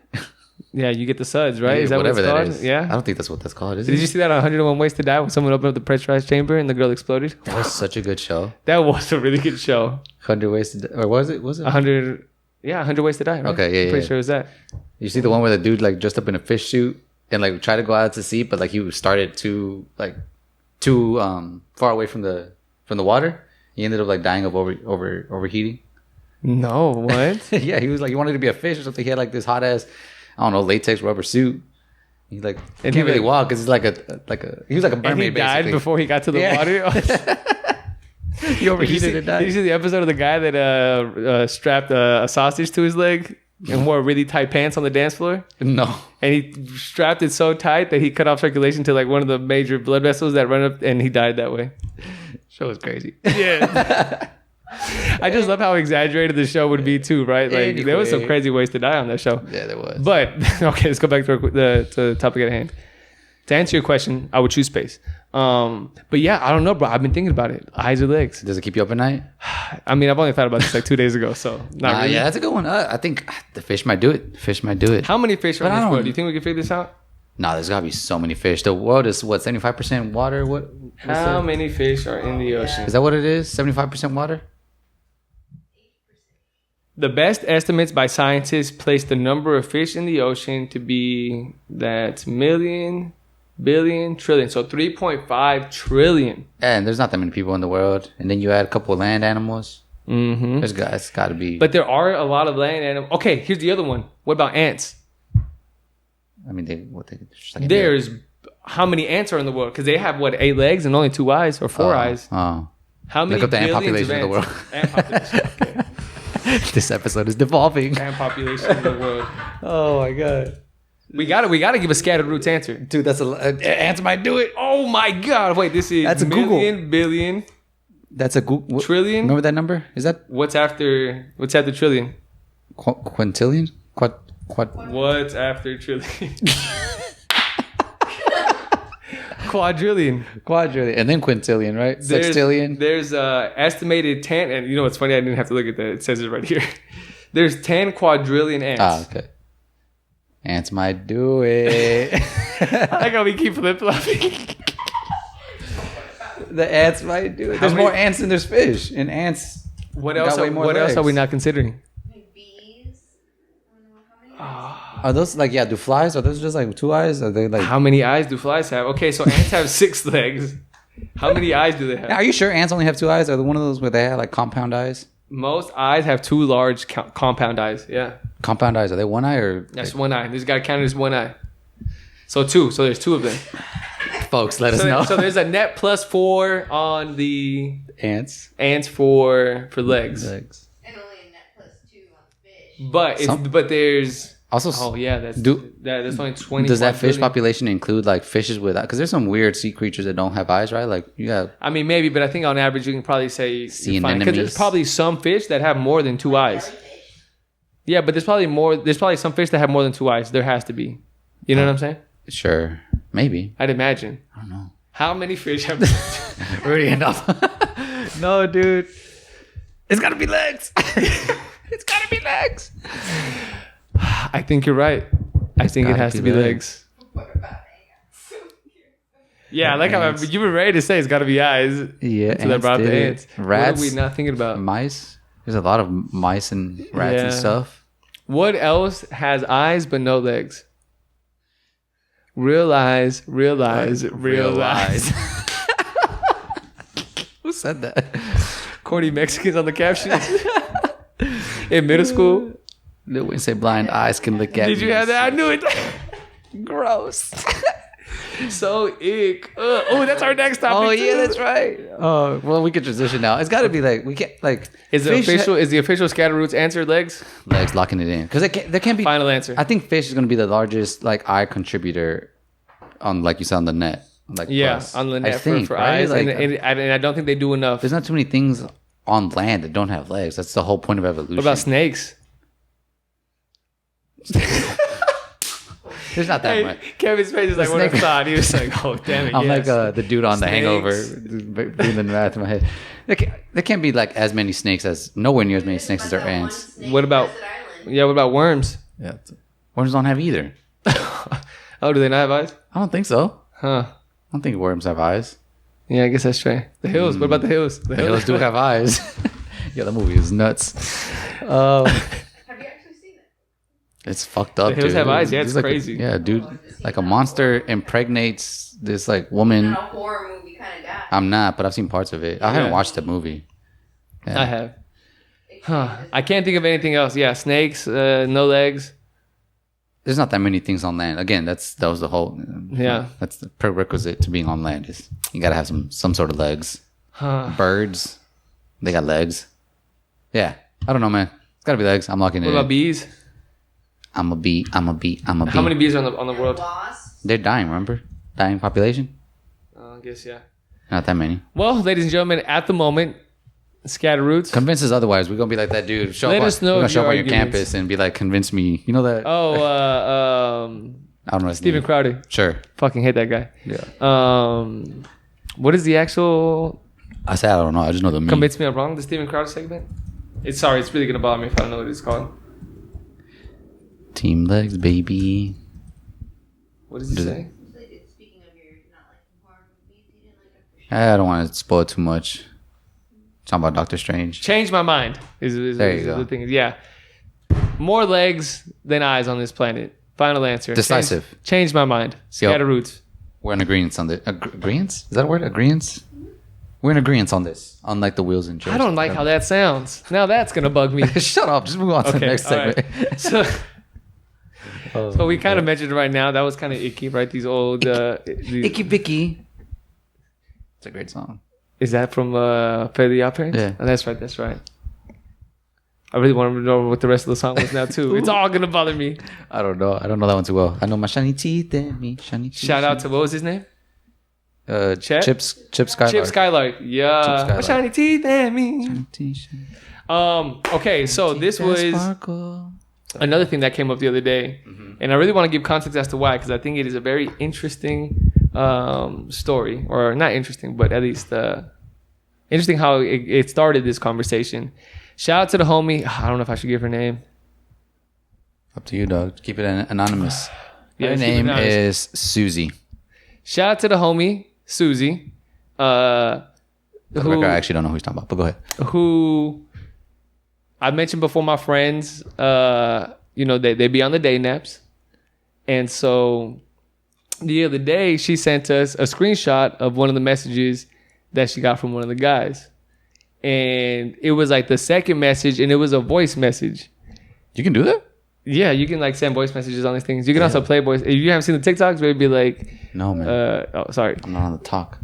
Yeah, you get the suds, right? Yeah, is that whatever what it's that called? is. Yeah. I don't think that's what that's called. Is Did it? you see that on 101 Ways to Die when someone opened up the pressurized chamber and the girl exploded? That was such a good show. That was a really good show. 100 Ways to Die, or was it? 100 Ways to Die. Right? Okay, yeah, Pretty sure it was that. You see the one where the dude like dressed up in a fish suit and like tried to go out to sea, but like he started too far away from the water. He ended up like dying of overheating. No, what? Yeah, he was like he wanted to be a fish or something. He had like this hot ass, I don't know, latex rubber suit. He like can't really walk because he's like a he was like a mermaid. And he died basically. before he got to the water. He overheated and died. Did you see the episode of the guy that strapped a sausage to his leg and wore really tight pants on the dance floor? No. And he strapped it so tight that he cut off circulation to like one of the major blood vessels that run up, and he died that way. Show was crazy. Yeah. I just love how exaggerated the show would be too, right? Like Anyway. there was some crazy ways to die on that show. Yeah, there was. But okay, let's go back to the topic at hand. To answer your question, I would choose space. But yeah, I don't know, bro. I've been thinking about it. Eyes or legs? Does it keep you up at night? I mean, I've only thought about this like 2 days ago, so not really. Yeah, that's a good one. I think the fish might do it. Fish might do it. How many fish are But in I this don't- world? Do you think we can figure this out? Nah, there's gotta be so many fish. The world is what, 75% water? How many fish are in the ocean? Is that what it is? 75% water? The best estimates by scientists place the number of fish in the ocean to be that million, billion, trillion. So 3.5 trillion. And there's not that many people in the world. And then you add a couple of land animals. Mm-hmm. It's gotta be. But there are a lot of land animals. Okay, here's the other one. What about ants? I mean, just like There's how many ants are in the world? Because they have 8 legs and only 2 eyes or 4 eyes. Oh. How many Look up the ant billions population of the world. Ant population. Okay. This episode is devolving. Ant population in the world. Oh my god. We gotta give a scattered roots answer. Dude, that's ants might do it. Oh my god! Wait, this is That's a million, Google. billion, That's a Google. trillion. Remember that number? Is that What's after trillion? quintillion? Quad. What's after trillion? Quadrillion. Quadrillion. And then quintillion, right? Sextillion. There's estimated 10, and you know what's funny? I didn't have to look at that. It says it right here. There's 10 quadrillion ants. Ah, okay. Ants might do it. I like how we keep flip flopping. The ants might do it. There's more ants than there's fish, and ants. What got else? way more What else are legs. we not considering? Like bees. I don't know how many. Are those like do flies? Are those just like 2 eyes? Are they like? How many eyes do flies have? Okay, so ants have 6 legs. How many eyes do they have? Are you sure ants only have 2 eyes? Are they one of those where they have like compound eyes? Most eyes have 2 large compound eyes. Yeah, Compound eyes, are they 1 eye or? that's 1 eye. This guy counted as 1 eye. So 2. So there's 2 of them. Folks, let us So, know. so there's a net +4 on the Ants. ants for legs. Legs. And only a net +2 on fish. But there's Also, oh yeah that's Do- that's only 20. does that fish population include like fishes with? Because there's some weird sea creatures that don't have eyes, right? Like you have. I mean maybe, but I think on average you can probably say Sea you're fine. 'Cause there's anemones. probably some fish that have more than 2 eyes. Yeah, but there's probably more. There's probably some fish that have more than 2 eyes. There has to be. You know what I'm saying? Sure, maybe. I'd imagine. I don't know. How many fish have? Already enough. No, dude. It's gotta be legs. It's gotta be legs. I think you're right. I think it gotta has be to be legs. legs. What about ants? Yeah, I like how you've been ready to say it's got to be eyes. Yeah, so they brought the ants. Rats. What are we not thinking about? Mice. There's a lot of mice and rats and stuff. What else has eyes but no legs? Real eyes. Who said that? Corny Mexicans on the caption. In middle school. Lil Wayne say blind eyes can look at me. Did you have that? I knew it. Gross. So ick. Oh, that's our next topic. Oh yeah, that's right. Oh well, we can transition now. It's got to be like we can't like. Is the official Scatterroots answer legs? Legs locking it in because there can't be final answer. I think fish is going to be the largest like eye contributor on like you said on the net. Like on the net for right? eyes, like, and I don't think they do enough. There's not too many things on land that don't have legs. That's the whole point of evolution. What about snakes? There's not that much. Kevin's face is like, what a thought. He was like, oh, damn it. I'm like the dude on The Hangover doing the math in my head. There can't be like as many snakes as, nowhere near as many snakes as there are ants. What about worms? Yeah. Worms don't have either. Oh, do they not have eyes? I don't think so. Huh. I don't think worms have eyes. Yeah, I guess that's true. The hills. What about the hills? The hills do have eyes. Yeah, the movie is nuts. It's fucked up. The hills dude. have eyes. Yeah, it's like crazy. Dude. Like a monster impregnates this like woman. Not a horror movie kind of guy. I'm not, but I've seen parts of it. I haven't watched the movie. Yeah. I have. Huh. I can't think of anything else. Yeah, snakes, no legs. There's not that many things on land. Again, that was the whole. Yeah. That's the prerequisite to being on land is you gotta have some sort of legs. Huh. Birds, they got legs. Yeah, I don't know, man. It's gotta be legs. I'm locking it in. What about bees? I'm a bee. How many bees are on the world? They're dying, remember? Dying population? I guess, yeah. Not that many. Well, ladies and gentlemen, at the moment, Scatterroots. Convince us otherwise. We're going to be like that dude. Let us know. We're going to show up on your campus and be like, convince me. You know that? Oh, I don't know his Stephen name. Crowder. Sure. Fucking hate that guy. Yeah. What is the actual... I said I don't know. I just know the meme. Convince me I'm wrong, the Stephen Crowder segment? It's really going to bother me if I don't know what it's called. Team legs, baby. What does he say? Speaking of your not liking horror movies, you didn't like a I don't want to spoil too much. Talking about Doctor Strange. Change my mind. There you go. The thing. Yeah. More legs than eyes on this planet. Final answer. Decisive. Change my mind. Scatterroots. We're in agreement on this. Agreement? Is that a word? Agreement? We're in agreement on this. Unlike the wheels and chairs. I don't like how that sounds. Now that's going to bug me. Shut up. Just move on to the next segment. Right. So we kind of mentioned right now. That was kind of icky, right? These old... Icky Vicky. It's a great song. Is that from Play the Opera? Yeah. Oh, that's right. I really want to know what the rest of the song was now, too. It's all going to bother me. I don't know that one too well. I know my shiny teeth and me. Shiny teeth. Shout out to, what was his name? Chip Skylark. Chip Skylark. Yeah. Chip Skylark. My shiny teeth and me. Shiny teeth. Okay, so this was another thing that came up the other day. Mm-hmm. And I really want to give context as to why, because I think it is a very interesting story. Or not interesting, but at least interesting how it started this conversation. Shout out to the homie. I don't know if I should give her name. Up to you, dog. Keep it anonymous. Yeah, her name is Susie. Shout out to the homie, Susie. I actually don't know who he's talking about, but go ahead. Who I mentioned before, my friends, they be on the day naps. And so the other day, she sent us a screenshot of one of the messages that she got from one of the guys. And it was like the second message, and it was a voice message. You can do that? Yeah, you can like send voice messages on these things. You can also play voice. If you haven't seen the TikToks, where it'd be like, no, man. Sorry. I'm not on the talk.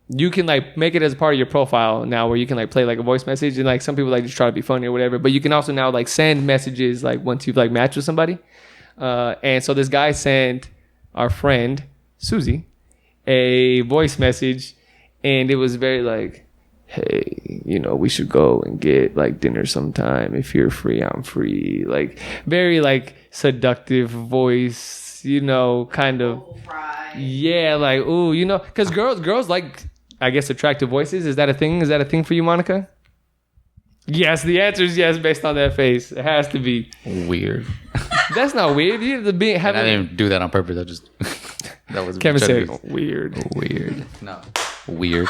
You can like make it as part of your profile now, where you can like play like a voice message, and like some people like just try to be funny or whatever. But you can also now like send messages like once you've like matched with somebody. And so this guy sent our friend Susie a voice message, and it was very like, hey, we should go and get like dinner sometime. If you're free, I'm free. Like very like seductive voice, kind of. Yeah, like, ooh, because girls like, I guess, attractive voices. Is that a thing? Is that a thing for you, Monica? Yes, the answer is yes based on that face. It has to be. Weird. That's not weird. You have to be I didn't do that on purpose. I just that was Kevin said weird. No. Weird.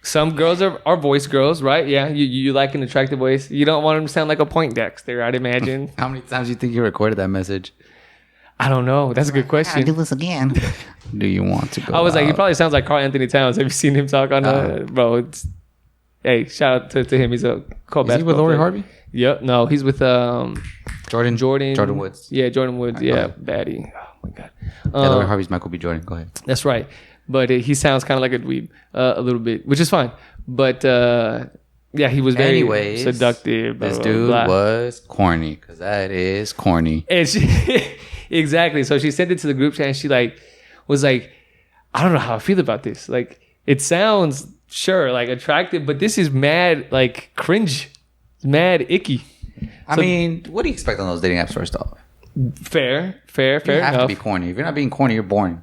Some girls are voice girls, right? Yeah, you like an attractive voice. You don't want them to sound like a Poindexter, I'd imagine. How many times do you think you recorded that message? I don't know. That's a good question. Do this again. Do you want to go? I was like, he probably sounds like Carl Anthony Towns. Have you seen him talk on bro? Hey, shout out to him. He's a cool basketball player. Is he with Lori Harvey? Yep. No, he's with Jordan Woods. Yeah, Jordan Woods. Yeah, baddie. Oh my god. Lori Harvey's Michael B. Jordan. Go ahead. That's right. But he sounds kind of like a dweeb a little bit, which is fine. But yeah, he was very seductive. This dude was corny because that is corny. And exactly. So she sent it to the group chat and she was like, I don't know how I feel about this. Like, it sounds like attractive, but this is mad like cringe. It's mad icky. I mean, what do you expect on those dating apps first off? Fair You have enough. to be corny. If you're not being corny, you're boring.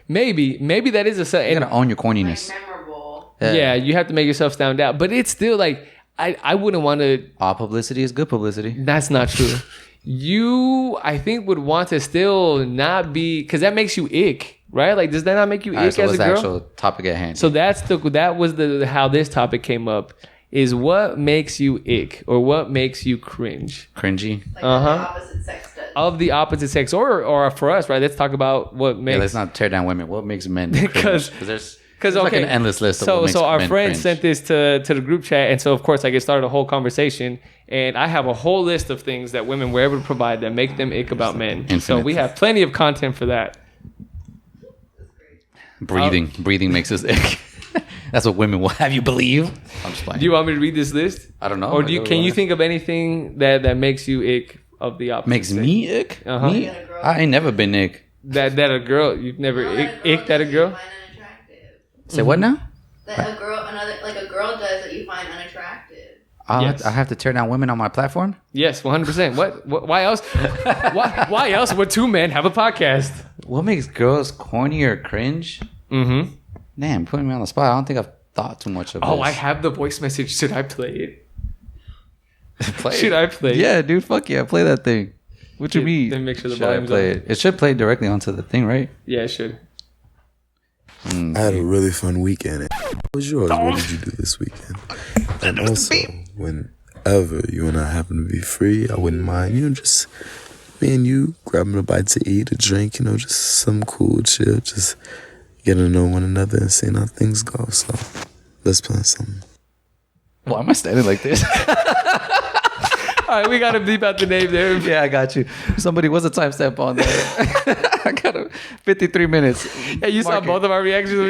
Maybe that is a. You gotta own your corniness. Memorable. Yeah, you have to make yourself stand out. But it's still like I wouldn't want to. All publicity is good publicity. That's not true. You, I think, would want to still not be, because that makes you ick, right? Like, does that not make you ick so as a girl? What's the actual topic at hand? So that was how this topic came up. Is what makes you ick or what makes you cringe? Cringy. Like the opposite sex does. Of the opposite sex, or for us, right? Let's talk about what makes. Yeah, let's not tear down women. What makes men cringe? Because there's okay, like an endless list of what makes so our men friend cringe. sent this to the group chat, and so of course I started a whole conversation, and I have a whole list of things that women were able to provide that make them ick about men. Infinite. So we have plenty of content for that. Breathing makes us ick. That's what women will have you believe. I'm just playing. Do you want me to read this list? I don't know. Or can you think of anything that makes you ick of the opposite? Makes me ick? Uh-huh. Me? I ain't never been ick. That a girl you've never icked at a girl? Say what now? That a girl does that you find unattractive. Yes. I have to tear down women on my platform? Yes, 100%. What? Why else? Why else would two men have a podcast? What makes girls corny or cringe? Mm-hmm. Damn, putting me on the spot. I don't think I've thought too much of this. Oh, I have the voice message. Should I play it? Should I play it? Yeah, dude, fuck yeah. Play that thing. What you mean? Then make sure the should I volume's play on. it? It should play directly onto the thing, right? Yeah, it should. I had a really fun weekend. What was yours? What did you do this weekend? And also, whenever you and I happen to be free, I wouldn't mind, just me and you grabbing a bite to eat, a drink, just some cool chill, just getting to know one another and seeing how things go. So let's plan something. Why am I standing like this? All right, we got to bleep out the name there. Yeah, I got you. Somebody, what's the timestamp on there? I got 53 minutes. Yeah, you saw both of our reactions when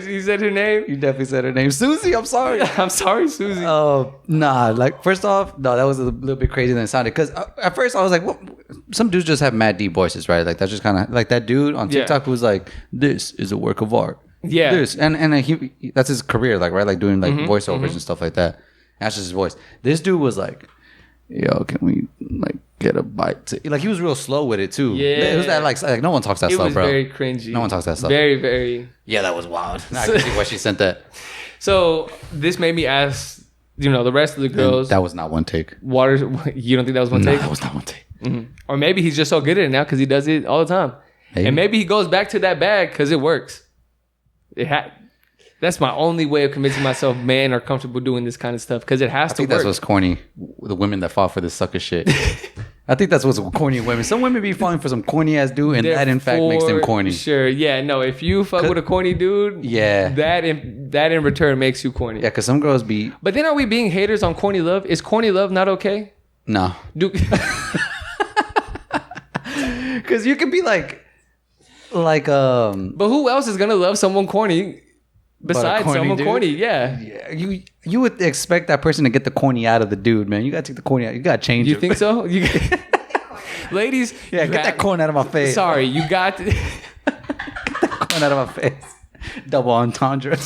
you said her name? You definitely said her name. Susie, I'm sorry. I'm sorry, Susie. Oh, nah. First off, no, that was a little bit crazier than it sounded. Because at first I was like, what? Some dudes just have mad deep voices, right? Like, that's just kind of like that dude on TikTok who's like, this is a work of art. Yeah. This. And he that's his career, right? Like doing voiceovers and stuff like that. That's just his voice. This dude was like, yo, can we get a bite? He was real slow with it too. Yeah, it was that like no one talks that slow, bro. It was very cringy. No one talks that slow. Very, very. Yeah, that was wild. I can see why she sent that. So this made me ask, the rest of the girls. And that was not one take. You don't think that was one take? That was not one take. Mm-hmm. Or maybe he's just so good at it now because he does it all the time. Maybe. And maybe he goes back to that bag because it works. That's my only way of convincing myself men are comfortable doing this kind of stuff because it has to work. I think that's what's corny. The women that fall for this sucker shit. I think that's what's corny women. Some women be falling for some corny ass dude, and that in fact makes them corny. Sure, yeah, no. If you fuck with a corny dude, that in return makes you corny. Yeah, because some girls be. But then are we being haters on corny love? Is corny love not okay? No. Because you can be like. But who else is gonna love someone corny? Besides someone corny, yeah. You would expect that person to get the corny out of the dude, man. You gotta take the corny out. You gotta change it. You think so? Ladies, get that corn out of my face. Sorry, you got get that corn out of my face. Double entendre.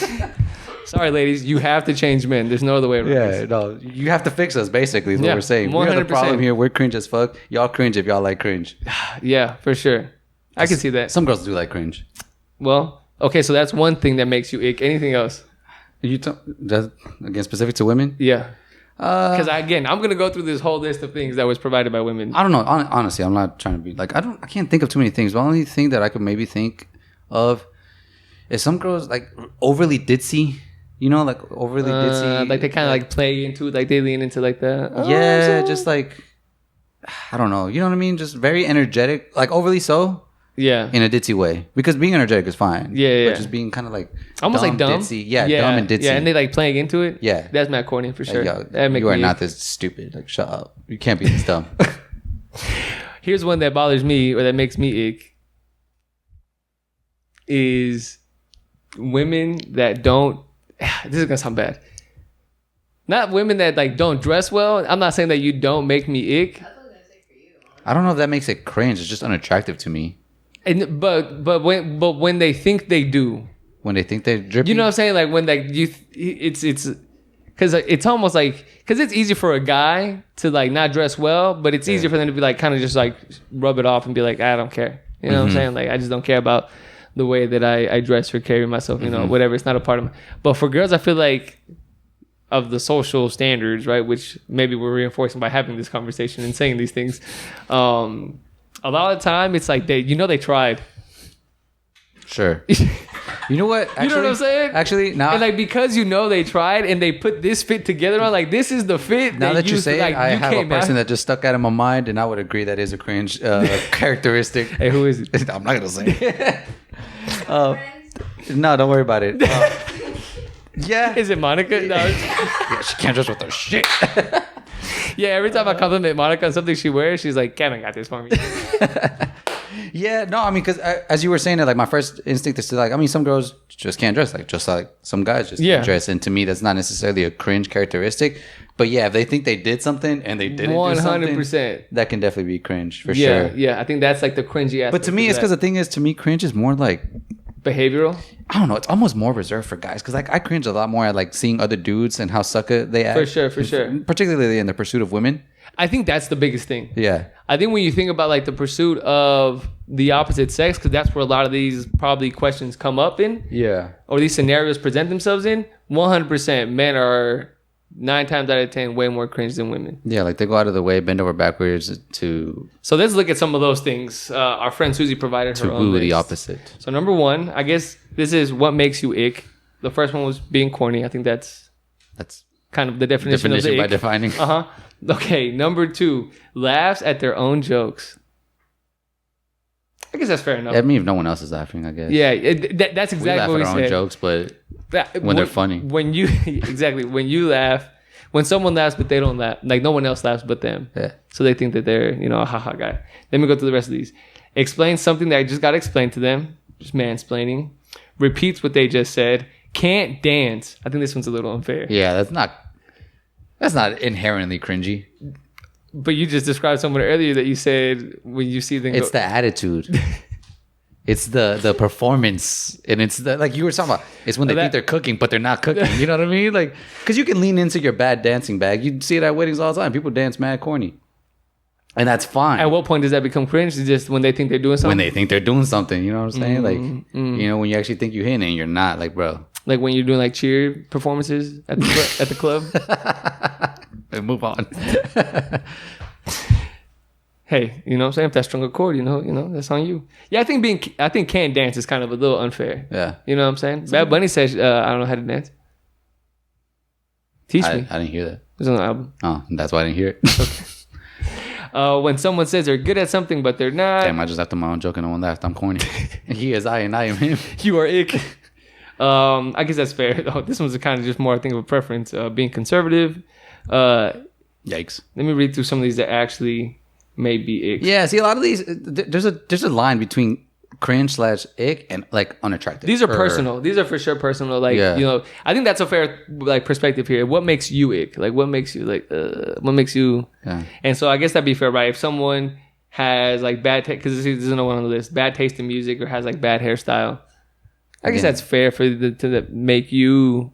Sorry, ladies, you have to change men. There's no other way around this. No, you have to fix us. Basically, is what we're saying. 100%. We have the problem here. We're cringe as fuck. Y'all cringe if y'all like cringe. Yeah, for sure. I can see that. Some girls do like cringe. Well. Okay, so that's one thing that makes you ick. Anything else? That again specific to women? Yeah. Because again, I'm gonna go through this whole list of things that was provided by women. I don't know. Honestly, I'm not trying to be like I can't think of too many things. The only thing that I could maybe think of is some girls like overly ditzy. You know, like overly ditzy. Like they kind of like play into it, like they lean into like that. Yeah, just like I don't know. You know what I mean? Just very energetic, like overly so. Yeah, in a ditzy way, because being energetic is fine. Yeah. But just being kind of like almost like dumb, ditzy. Yeah, dumb and ditzy. Yeah, and they like playing into it. Yeah, that's mad corny for sure. Like, yo, you are not this stupid. Like, shut up. You can't be this dumb. Here's one that bothers me or that makes me ick. Is women that don't. This is gonna sound bad. Not women that like don't dress well. I'm not saying that you don't make me ick. I don't know if that makes it cringe. It's just unattractive to me. And but when they think they do, when they think they're drippy, you know what I'm saying? Like when like it's because it's almost like because it's easy for a guy to like not dress well, but it's easier for them to be like kind of just like rub it off and be like, I don't care. You know what I'm saying? Like I just don't care about the way that I dress or carry myself. You know, whatever. It's not a part of me. But for girls, I feel like of the social standards, right? Which maybe we're reinforcing by having this conversation and saying these things. A lot of the time, it's like they tried. Sure. You know what? Actually, you know what I'm saying? Actually, now and like because they tried and they put this fit together on, like this is the fit. Now that you say like, it, I have a person that just stuck out of my mind, and I would agree that is a cringe characteristic. Hey, who is it? I'm not gonna say it. No, don't worry about it. Yeah. Is it Monica? No. Yeah, she can't dress with her shit. Yeah, every time I compliment Monica on something she wears, she's like, Kevin got this for me. Yeah, no, I mean, because as you were saying it, like my first instinct is to like, I mean, some girls just can't dress, like just like some guys just can't dress. And to me, that's not necessarily a cringe characteristic. But yeah, if they think they did something and they didn't 100%, do something, that can definitely be cringe for sure. Yeah, I think that's like the cringy aspect. But to me, it's because the thing is, to me, cringe is more like behavioral. I don't know. It's almost more reserved for guys because like I cringe a lot more at like seeing other dudes and how sucker they act. For sure. Particularly in the pursuit of women. I think that's the biggest thing. Yeah. I think when you think about like the pursuit of the opposite sex, because that's where a lot of these probably questions come up in. Yeah. Or these scenarios present themselves in. 100% men are 9 times out of 10 way more cringe than women. Yeah, like they go out of the way, bend over backwards to. So let's look at some of those things. Our friend Susie provided her own woo list. The opposite. So number 1, I guess this is what makes you ick. The first one was being corny. I think that's kind of the definition of the ick. By defining. Okay, number 2, laughs at their own jokes. I guess that's fair enough. I mean, if no one else is laughing, I guess. Yeah, that's exactly what we said. We laugh at our own jokes, but when they're funny. When you when you laugh, when someone laughs but they don't laugh, like no one else laughs but them. Yeah. So they think that they're a haha guy. Let me go through the rest of these. Explain something that I just got explained to them. Just mansplaining. Repeats what they just said. Can't dance. I think this one's a little unfair. Yeah, that's not inherently cringy. But you just described someone earlier that you said when you see them. It's the attitude. It's the performance, and it's the like you were talking about. It's when they think they're cooking, but they're not cooking. You know what I mean? Like, because you can lean into your bad dancing bag. You see it at weddings all the time. People dance mad corny, and that's fine. At what point does that become cringe? Is just when they think they're doing something. When they think they're doing something, you know what I'm saying? Like, you know, when you actually think you're hitting and you're not. Like, bro. Like when you're doing like cheer performances at the club. Move on. Hey, you know what I'm saying? If that's strung a chord, you know, that's on you. Yeah, I think can't dance is kind of a little unfair. Yeah. You know what I'm saying? Bad Bunny says, I don't know how to dance. Teach me. I didn't hear that. It's on the album. Oh, that's why I didn't hear it. Okay. When someone says they're good at something, but they're not. Damn, I just laughed at my own joke and no one laughed. I'm corny. He is I and I am him. You are ick. I guess that's fair. This one's kind of just more, I think, of a preference. Being conservative. Yikes. Let me read through some of these that actually may be ick. Yeah, see, a lot of these, there's a line between cringe/ick and like unattractive. These are personal. These are for sure personal. Like, you know, I think that's a fair like perspective here. What makes you ick? Like, what makes you like? What makes you? Yeah. And so I guess that'd be fair, right? If someone has like bad taste, because there's no one on the list, bad taste in music, or has like bad hairstyle. I guess that's fair for to make you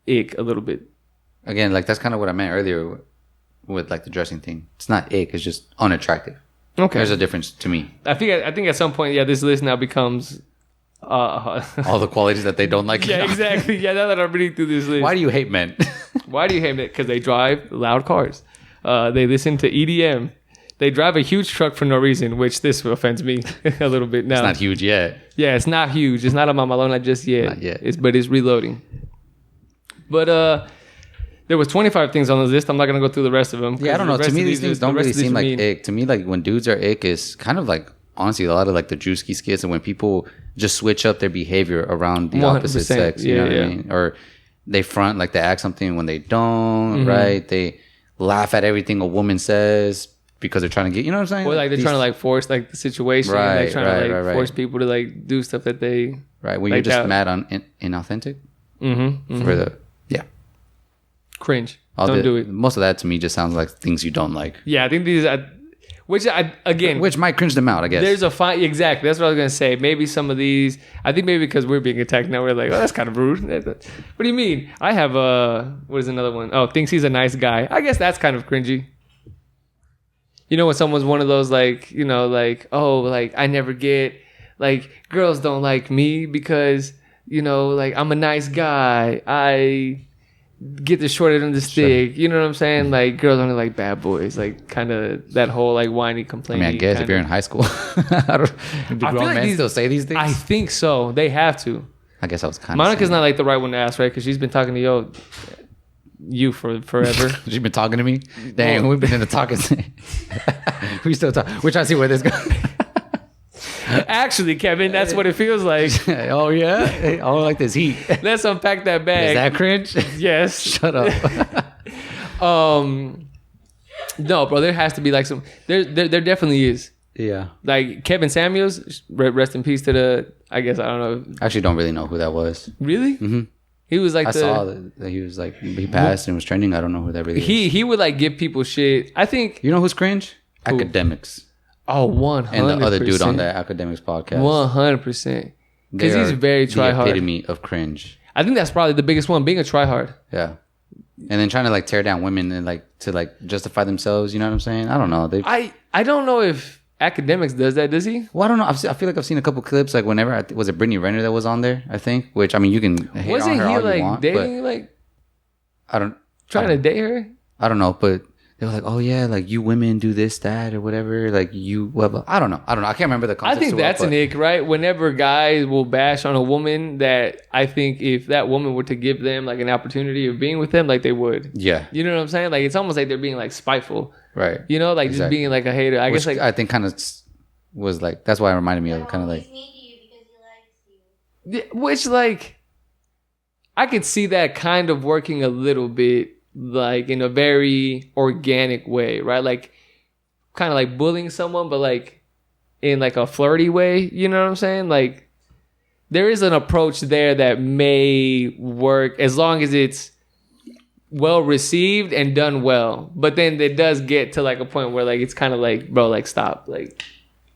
ick a little bit. Again, like that's kind of what I meant earlier with like the dressing thing. It's not ick; it's just unattractive. Okay, there's a difference to me. I think at some point, this list now becomes all the qualities that they don't like. Yeah, exactly. Yeah, now that I'm reading through this list, why do you hate men? Why do you hate it? Because they drive loud cars. They listen to EDM. They drive a huge truck for no reason, which this offends me a little bit now. It's not huge yet. Yeah, it's not huge. It's not a Mamalona just yet. Not yet. But it's reloading. But there was 25 things on the list. I'm not going to go through the rest of them. Yeah, I don't know. To me, these things don't really seem like ick. To me, like when dudes are ick is kind of like, honestly, a lot of like the Drewski skits and when people just switch up their behavior around the opposite sex. You know what I mean? Or they front like they act something when they don't, right? They laugh at everything a woman says because they're trying to get, you know what I'm saying? Or like they're trying to like force like the situation. Right, they're trying to like force people to like do stuff that they... Right, when you're just mad on inauthentic. For the... Yeah. Cringe. Don't do it. Most of that to me just sounds like things you don't like. Yeah, I think these are... Which might cringe them out, I guess. There's a fine... Exactly, that's what I was going to say. Maybe some of these... I think maybe because we're being attacked now, we're like, oh, that's kind of rude. What do you mean? I have what is another one? Oh, thinks he's a nice guy. I guess that's kind of cringy. You know when someone's one of those like, you know, like, oh, like I never get, like girls don't like me because, you know, like I'm a nice guy. I get the short end of the stick. You know what I'm saying? Like girls only like bad boys. Like kind of that whole like whiny complaining. I mean, I guess if you're in high school, do grown men still say these things? I think so. They have to. I guess I was kind of. Monica's not like the right one to ask, right? Because she's been talking to you for forever. She's been talking to me. Dang, we've been in the talking. We still talk. We're trying to see where this goes. Actually, Kevin, that's what it feels like. Oh yeah. Oh, like this heat. Let's unpack that bag. Is that cringe? Yes. Shut up. No, bro. There has to be like some. There definitely is. Yeah. Like Kevin Samuels. Rest in peace to the. I guess I don't know. I actually don't really know who that was. Really? Mm-hmm. He was like I saw that he was like he passed and was trending. I don't know who that really is. He would like give people shit. I think you know who's cringe? Who? Academics. Oh, 100%. And the other dude on that Academics podcast. 100%. Because he's very try-hard. The epitome of cringe. I think that's probably the biggest one, being a try-hard. Yeah. And then trying to like tear down women and like to like justify themselves. You know what I'm saying? I don't know. I don't know if Academics does that, does he? Well, I don't know. I feel like I've seen a couple clips. Like whenever was it Brittany Renner that was on there? I think. Which I mean, you can hate Wasn't on her he all like you want, dating like? I don't trying to date her. I don't know, but they were like, "Oh yeah, like you women do this, that, or whatever." Like you, well, I don't know. I can't remember the context. I think that's an ick, right? Whenever guys will bash on a woman, that I think if that woman were to give them like an opportunity of being with them, like they would. Yeah. You know what I'm saying? Like it's almost like they're being like spiteful, right? You know, like just being like a hater. I guess like I think kind of was like that's why it reminded me of kind of like. Which like, I could see that kind of working a little bit. Like in a very organic way, right? Like kind of like bullying someone, but like in like a flirty way. You know what I'm saying? Like there is an approach there that may work as long as it's well received and done well. But then it does get to like a point where like it's kind of like, bro, like stop, like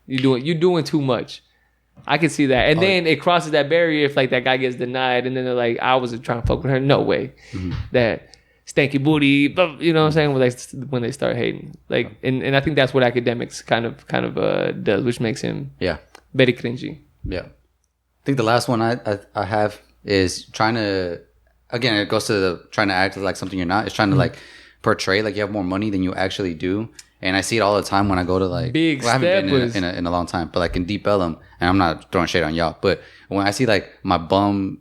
you're doing too much. I can see that, and then it crosses that barrier if like that guy gets denied, and then they're like, I wasn't trying to fuck with her. No way, that. Stanky booty, but you know what I'm saying? When they start hating, like, and I think that's what Academics kind of does, which makes him very cringy. Yeah, I think the last one I have is trying to, again, it goes to the trying to act like something you're not. It's trying to like portray like you have more money than you actually do, and I see it all the time when I go to like big. I haven't been in a long time, but like in Deep Ellum, and I'm not throwing shade on y'all, but when I see like my bum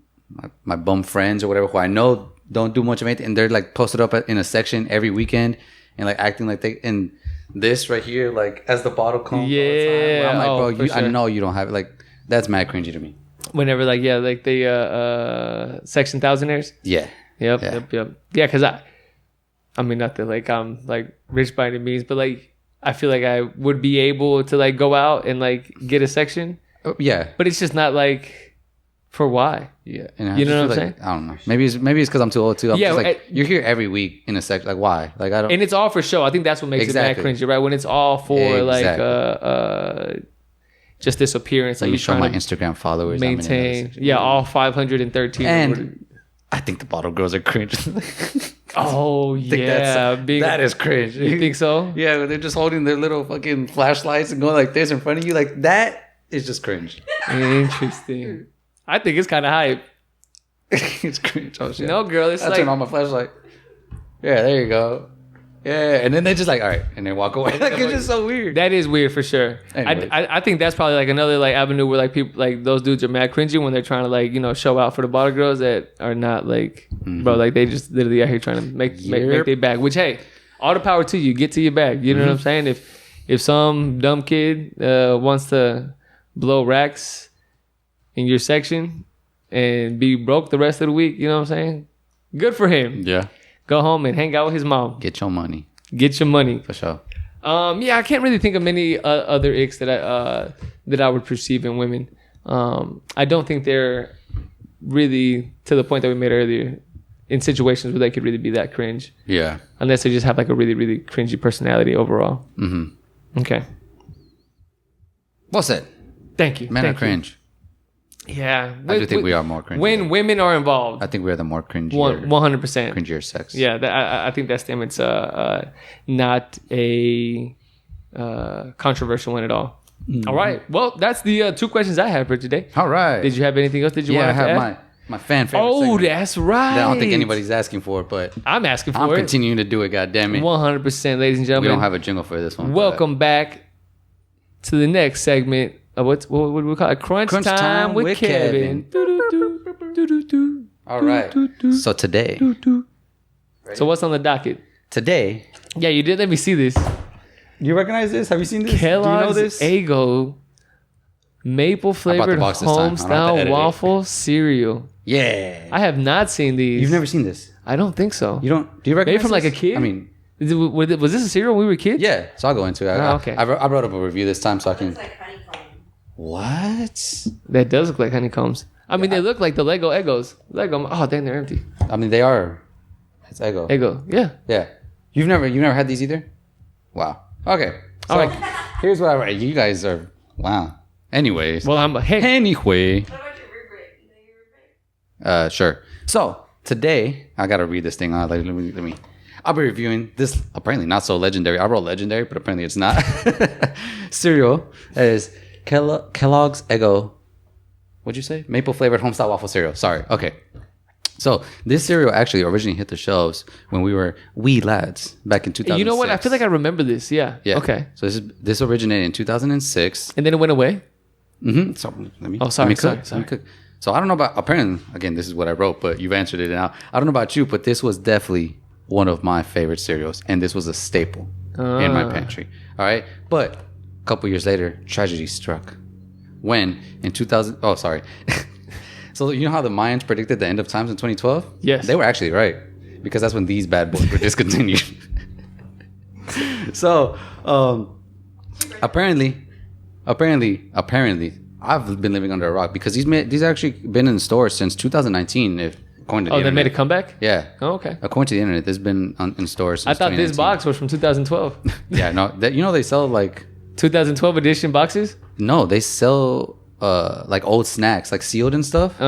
friends or whatever who I know don't do much of anything, and they're like posted up in a section every weekend and like acting like they and this right here like as the bottle comes. Yeah, I'm like, bro, I know you don't have it. Like that's mad cringy to me. Whenever like like the section thousandaires. Yeah. Yep. Yeah, because I mean not that like I'm like rich by any means, but like I feel like I would be able to like go out and like get a section. Yeah. But it's just not like. For why? Yeah, and you know what I'm saying? I don't know. Maybe it's because I'm too old too. I'm just like you're here every week in a section. Like why? Like I don't. And it's all for show. I think that's what makes it mad cringy, right? When it's all for like just this appearance. Like you show my Instagram followers. Maintain. all 513. And I think the bottle girls are cringe. Oh yeah, that is cringe. You think so? Yeah, they're just holding their little fucking flashlights and going like this in front of you. Like that is just cringe. Interesting. I think it's kind of hype. It's cringe. Oh shit! No, girl, it's I turn on my flashlight. Yeah, there you go. Yeah, and then they just like, all right, and they walk away. Like it's just so weird. That is weird for sure. I think that's probably like another like avenue where like people like those dudes are mad cringy when they're trying to like show out for the bottle girls that are not like bro, like they just literally out here trying to make their bag. Which hey, all the power to you. Get to your bag. You know what I'm saying? If some dumb kid wants to blow racks in your section and be broke the rest of the week, you know what I'm saying? Good for him. Yeah. Go home and hang out with his mom. Get your money. Get your money. For sure. Yeah, I can't really think of many other icks that I would perceive in women. I don't think they're really, to the point that we made earlier, in situations where they could really be that cringe. Yeah. Unless they just have like a really, really cringy personality overall. Mm-hmm. Okay. Well said. Thank you. Men are cringe. Yeah. I do think we are more cringy. When women are involved. I think we're the more cringy. 100%. Cringier sex. Yeah, I think that statement's not a controversial one at all. Mm-hmm. All right. Well, that's the 2 questions I had for today. All right. Did you have anything else that you wanted to add? Yeah, I have my fan favorite segment. That's right. I don't think anybody's asking for it, but I'm asking for it. I'm continuing to do it, goddammit. 100%, ladies and gentlemen. We don't have a jingle for this one. Welcome back to the next segment of what do we call it? Crunch time with Kevin. All right. So today. So what's on the docket? Today. Yeah, you did let me see this. You recognize this? Have you seen this? Kellogg's Do you know this? Eggo maple flavored home style waffle cereal. Yeah. I have not seen these. You've never seen this? I don't think so. You don't? Do you recognize Maybe from like a this? kid? I mean, was this a cereal when we were kids? Yeah. So I'll go into it. Okay. I brought up a review this time so I can. It's like honeycomb. What? That does look like honeycombs. I mean, they look like the Lego Eggos. Lego. Oh, dang, they're empty. I mean, they are. It's Eggo. Eggo. Yeah. Yeah. You've never had these either? Wow. Okay. So All right. Here's what I write. You guys are wow. Anyways. Well, Anyway. What about your rubric? You know your rubric? Sure. So today I gotta read this thing. Let me. I'll be reviewing this apparently not so legendary. I wrote legendary, but apparently it's not. Cereal that is Kellogg's Eggo. What'd you say? Maple flavored homestyle waffle cereal. Sorry. Okay. So this cereal actually originally hit the shelves when we were wee lads back in 2006. You know what? I feel like I remember this. Yeah. Yeah. Okay. So this originated in 2006. And then it went away. Mm-hmm. So let me. Sorry. So I don't know about. Apparently, again, this is what I wrote, but you've answered it now. I don't know about you, but this was definitely one of my favorite cereals, and this was a staple in my pantry. All right, but a couple years later, tragedy struck. When in 2000? Oh, sorry. So you know how the Mayans predicted the end of times in 2012? Yes, they were actually right because that's when these bad boys were discontinued. So apparently, I've been living under a rock because these actually been in stores since 2019. If according to the they internet. made a comeback. Yeah. Oh, okay. According to the internet, this has been in stores since I thought this 2019. box was from 2012. Yeah, no. They sell like 2012 edition boxes. No, they sell like old snacks, like sealed and stuff.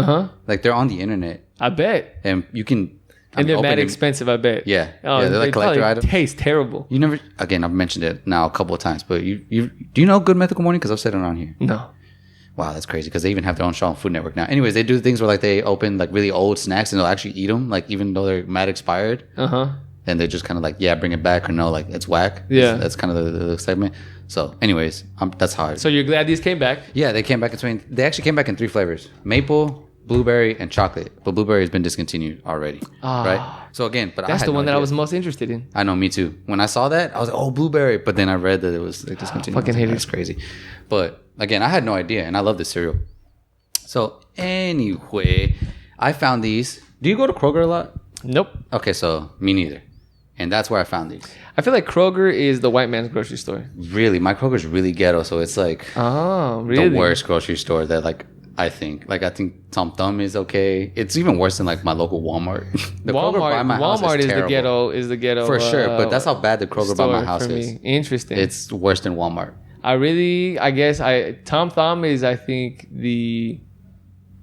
Like they're on the internet. I bet. And you can. And they're mad expensive, I bet. Yeah. Oh, yeah, they're like collector items. Taste terrible. You never. Again, I've mentioned it now a couple of times, but do you know Good Mythical Morning? Because I've said it on here. No. Wow, that's crazy because they even have their own show on Food Network now. Anyways, they do things where like they open like really old snacks and they'll actually eat them, like even though they're mad expired. And they just kind of like, yeah, bring it back or no, like it's whack. Yeah, that's kind of the segment. So, anyways, that's how. So you're glad these came back? Yeah, they came back They actually came back in 3 flavors: maple, blueberry, and chocolate. But blueberry has been discontinued already. Right. So again, but that's I had the one no that idea. I was most interested in. I know, me too. When I saw that, I was like, oh, blueberry. But then I read that it was like discontinued. Fucking hate it. That's crazy. But again, I had no idea, and I love this cereal. So anyway, I found these. Do you go to Kroger a lot? Nope. Okay, so me neither. And that's where I found these. I feel like Kroger is the white man's grocery store. Really? My Kroger's really ghetto, so it's like really? the worst grocery store that I think Tom Thumb is okay. It's even worse than like my local Walmart. The Kroger by my house Walmart is terrible. the ghetto for sure, but that's how bad the Kroger by my house is. Interesting. It's worse than Walmart. Tom Thumb is I think the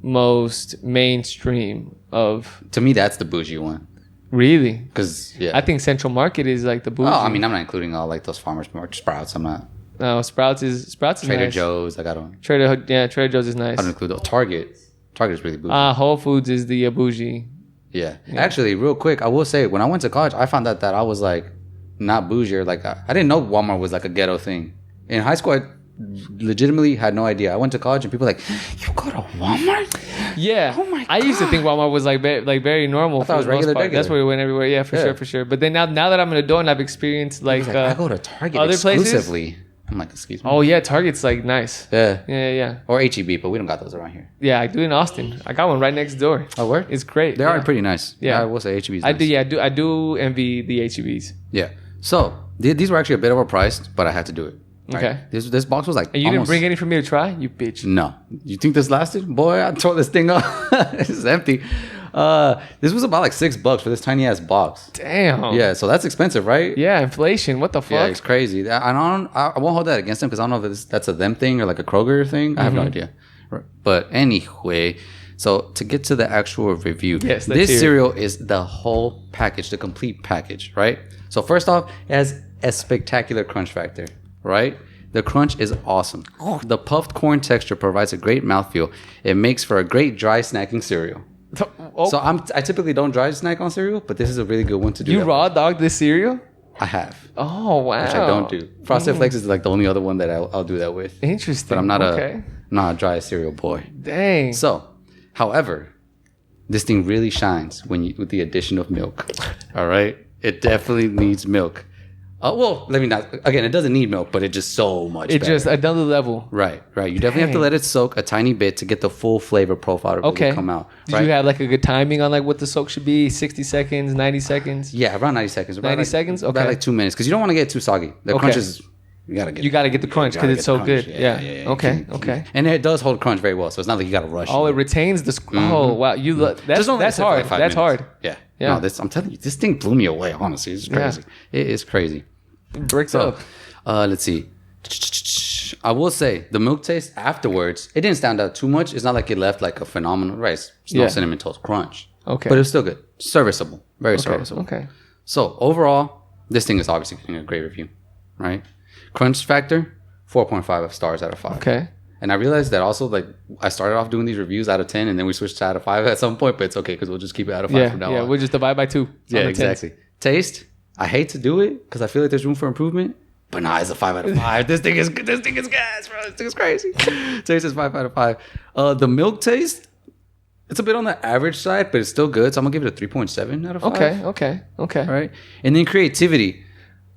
most mainstream of. To me, that's the bougie one. Really? Because I think Central Market is like the bougie. Oh, I mean, I'm not including all like those Farmers Market Sprouts. I'm not. No, Sprouts is Trader nice. Joe's. I got one. Trader Joe's is nice. I don't include those. Target is really bougie. Whole Foods is the bougie. Yeah. Actually, real quick, I will say when I went to college, I found out that I was like not bougie. Like I didn't know Walmart was like a ghetto thing. In high school, I legitimately had no idea. I went to college and people were like, you go to Walmart? Yeah. Oh my I used to God. think Walmart was like very normal. I thought it was for the most regular, part. regular. That's where we went everywhere. Yeah, for sure. But then now that I'm an adult and I've experienced like, I go to Target other exclusively. places. I'm like, excuse me. Oh yeah, Target's like nice. Yeah. Yeah. Or HEB, but we don't got those around here. Yeah, I do in Austin. I got one right next door. Oh, where? It's great. They are pretty nice. Yeah. I will say HEB's I nice. do. Yeah, I do envy the HEBs. Yeah. So these were actually a bit overpriced, but I had to do it. Right? Okay. This box was like And you didn't bring any for me to try, you bitch. No. You think this lasted? Boy, I tore this thing up. It's empty. This was about like $6 for this tiny ass box. Damn. Yeah, so that's expensive, right? Yeah, inflation. What the fuck? Yeah, it's crazy. I won't hold that against them because I don't know if that's a them thing or like a Kroger thing. I have no idea. But anyway, so to get to the actual review, Yes, this cereal is the whole package, the complete package, right? So first off, it has a spectacular crunch factor, right? The crunch is awesome. The puffed corn texture provides a great mouthfeel. It makes for a great dry snacking cereal. Oh, So I typically don't dry snack on cereal, but this is a really good one to do. you that raw with. dog this cereal? I have, Oh wow. which I don't do. Frosted Flakes is like the only other one that I'll do that with. Interesting. But I'm not okay. not a dry cereal boy. Dang. So, however, this thing really shines with the addition of milk. All right, it definitely needs milk. Well, let me not. Again, it doesn't need milk, but it's just so much. It's better. just another level. Right. You definitely have to Dang. let it soak a tiny bit to get the full flavor profile to really Okay. come out. Did you have like a good timing on like what the soak should be? 60 seconds, 90 seconds? Yeah, around 90 seconds. About 90 seconds? About Okay. like 2 minutes because you don't want to get too soggy. The Okay. crunch is you gotta get the crunch because gotta it's get the so crunch. good. Yeah. Okay. And it does hold crunch very well, so it's not like you gotta rush. Oh, it retains the. Oh wow, that's don't let it that's sit for hard. like 5 That's minutes. hard. Yeah. Yeah. No, I'm telling you, this thing blew me away. Honestly, it's crazy. It is crazy. Bricks So, up. let's see. I will say the milk taste afterwards, it didn't stand out too much. It's not like it left like a phenomenal rice. It's no Yeah. cinnamon toast crunch. Okay. But it's still good. Serviceable. Very serviceable. Okay. So overall, this thing is obviously getting a great review, right? Crunch factor, 4.5 stars out of 5. Okay. And I realized that also, like, I started off doing these reviews out of 10, and then we switched to out of 5 at some point, but it's okay because we'll just keep it out of 5 from now on. We'll just divide by 2. Yeah, on the exactly. Taste, I hate to do it because I feel like there's room for improvement, but nah, it's a 5 out of 5. This thing is gas, bro. This thing is crazy. Taste is 5 out of 5. The milk taste, it's a bit on the average side, but it's still good. So I'm gonna give it a 3.7 out of 5. Okay. All right. And then creativity.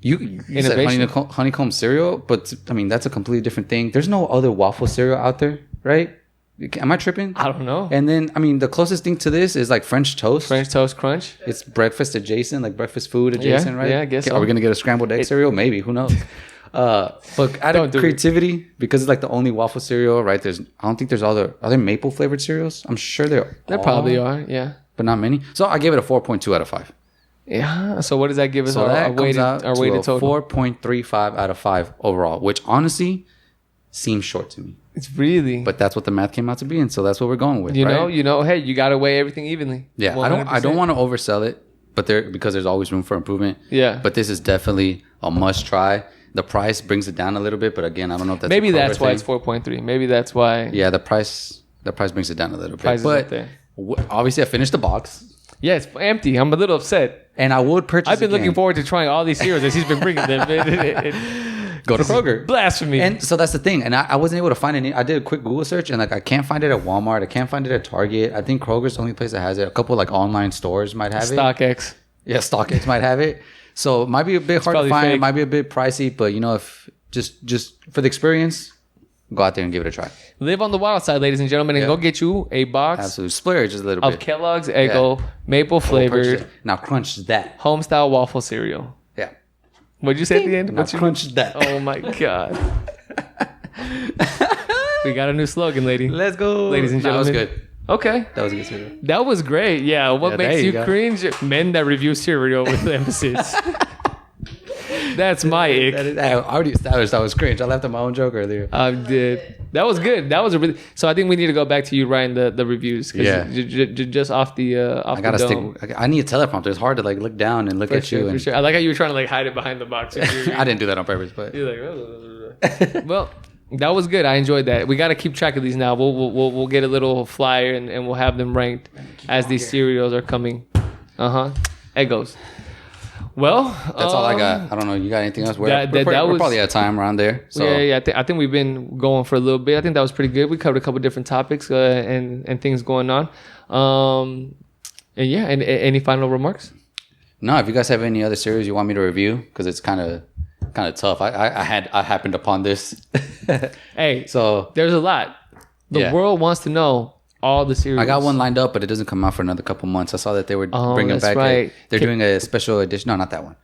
You said Innovation. honeycomb cereal, but I mean that's a completely different thing. There's no other waffle cereal out there, right? Am I tripping? I don't know. And then I mean the closest thing to this is like French toast. French toast crunch. It's breakfast adjacent, like breakfast food adjacent, right? yeah, I guess Are so. we gonna get a scrambled egg cereal? Maybe. Who knows? But out Don't of do it. creativity, because it's like the only waffle cereal, right? I don't think there's are there maple flavored cereals? I'm sure there Probably are. Yeah. but not many. So I gave it a 4.2 out of 5. Yeah. So what does that give us? So that comes out our to weighted a total. 4.35 out of 5 overall, which honestly seems short to me. It's really. But that's what the math came out to be, and so that's what we're going with. you right? know. Hey, you gotta weigh everything evenly. Yeah, I don't 100%. want to oversell it, but because there's always room for improvement. Yeah. But this is definitely a must try. The price brings it down a little bit, but again, I don't know if that's Maybe a Kroger that's why thing. it's 4.3. Maybe that's why. Yeah, the price brings it down a little bit. Price is but up there. Obviously, I finished the box, Yeah, it's empty. I'm a little upset. and I would purchase. I've been again. looking forward to trying all these cereals as he's been bringing them. Go to Kroger. Blasphemy. And so that's the thing. And I wasn't able to find any. I did a quick Google search and like I can't find it at Walmart. I can't find it at Target. I think Kroger's the only place that has it. A couple like online stores might have it. StockX. Yeah, StockX might have it. So it might be a bit hard to probably find. fake. It might be a bit pricey, but you know, if just for the experience, go out there and give it a try. Live on the wild side, ladies and gentlemen, and Yeah. go get you a box Absolutely. Splurge just a little of bit. Kellogg's Eggo maple Purchase flavored it. Now crunch that. home style waffle cereal. Yeah. What'd you say at the end? Now What'd you- crunch that. Oh my god. We got a new slogan, lady. Let's go. Ladies and That was gentlemen. good. Okay. That was a good cereal. That was great. Yeah. What Yeah, makes there you you go. cringe? Men that review cereal with emphasis. That's my ick. I already established I was cringe. I left on my own joke earlier. I did. That was good. That was a really. So I think we need to go back to you writing the reviews. 'Cause Yeah. Just off the off I gotta the dome. stick. I need a teleprompter. It's hard to like look down and look For at you. sure, for And sure. I like how you were trying to like hide it behind the box. I didn't do that on purpose, but You're like, well, That was good. I enjoyed that. We got to keep track of these now. We'll get a little flyer and we'll have them ranked as these cereals are coming. Eggos. Well, that's all I got. I don't know. You got anything else? We're probably out of time around there. So. Yeah. I think we've been going for a little bit. I think that was pretty good. We covered a couple different topics and things going on. And any final remarks? No. If you guys have any other series you want me to review, because it's kind of tough. I happened upon this. Hey, so there's a lot. The world wants to know all the series. I got one lined up, but it doesn't come out for another couple months. I saw that they were bringing back. Right. They're doing a special edition. No, not that one.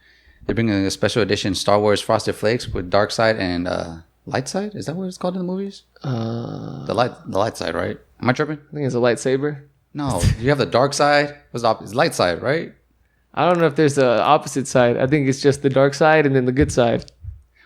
They're bringing a special edition Star Wars Frosted Flakes with Dark Side and Light Side. Is that what it's called in the movies? The light side, right? Am I tripping? I think it's a lightsaber. No, you have the dark side. It's light side, right? I don't know if there's the opposite side. I think it's just the dark side and then the good side.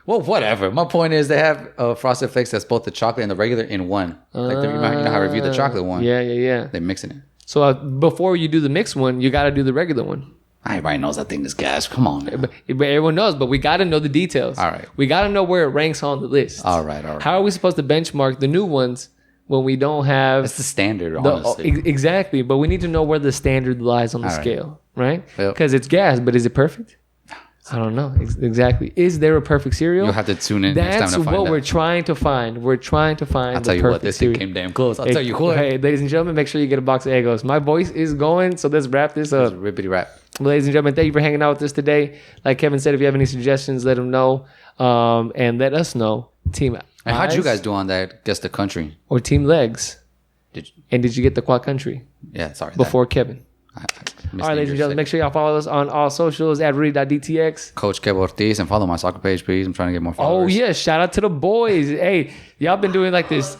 Well, whatever. My point is they have Frosted Flakes that's both the chocolate and the regular in one. Like you know how I reviewed the chocolate one? Yeah. They're mixing it. So before you do the mixed one, you got to do the regular one. Everybody knows that thing is gas. Come on. But everyone knows, but we got to know the details. All right. We got to know where it ranks on the list. All right. How are we supposed to benchmark the new ones when we don't have... It's the standard, honestly. Exactly. But we need to know where the standard lies on the scale, right? Because it's gas, but is it perfect? I don't know. Exactly. Is there a perfect cereal? You'll have to tune in next time to find out. That's what we're trying to find. We're trying to find I'll tell you what, this thing came damn close. I'll tell you what. Hey, ladies and gentlemen, make sure you get a box of Eggos. My voice is going, so let's wrap this up. Rippity wrap. Ladies and gentlemen, thank you for hanging out with us today. Like Kevin said, if you have any suggestions, let him know. And let us know. Team And how'd you guys do on that Guess the Country? Or Team Legs? Did you get the Cual Country? Yeah, sorry. Before Kevin. All right, ladies and gentlemen, make sure y'all follow us on all socials at Rudy.dtx. Coach Kev Ortiz, and follow my soccer page, please. I'm trying to get more followers. Oh, yeah. Shout out to the boys. Hey, y'all been doing like this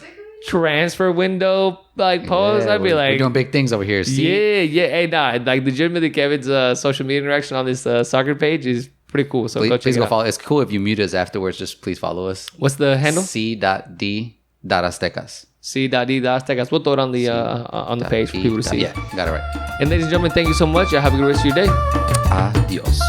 transfer window post. I'd be like, we're doing big things over here. See? Yeah. Hey, like legitimately, Kevin's social media interaction on this soccer page is pretty cool. So please go follow. It's cool if you mute us afterwards. Just please follow us. What's the handle? C.D.Aztecas. C.D.Aztecas. We'll throw it on the page for people to see. Yeah, got it right. And ladies and gentlemen, thank you so much. Y'all have a good rest of your day. Adios.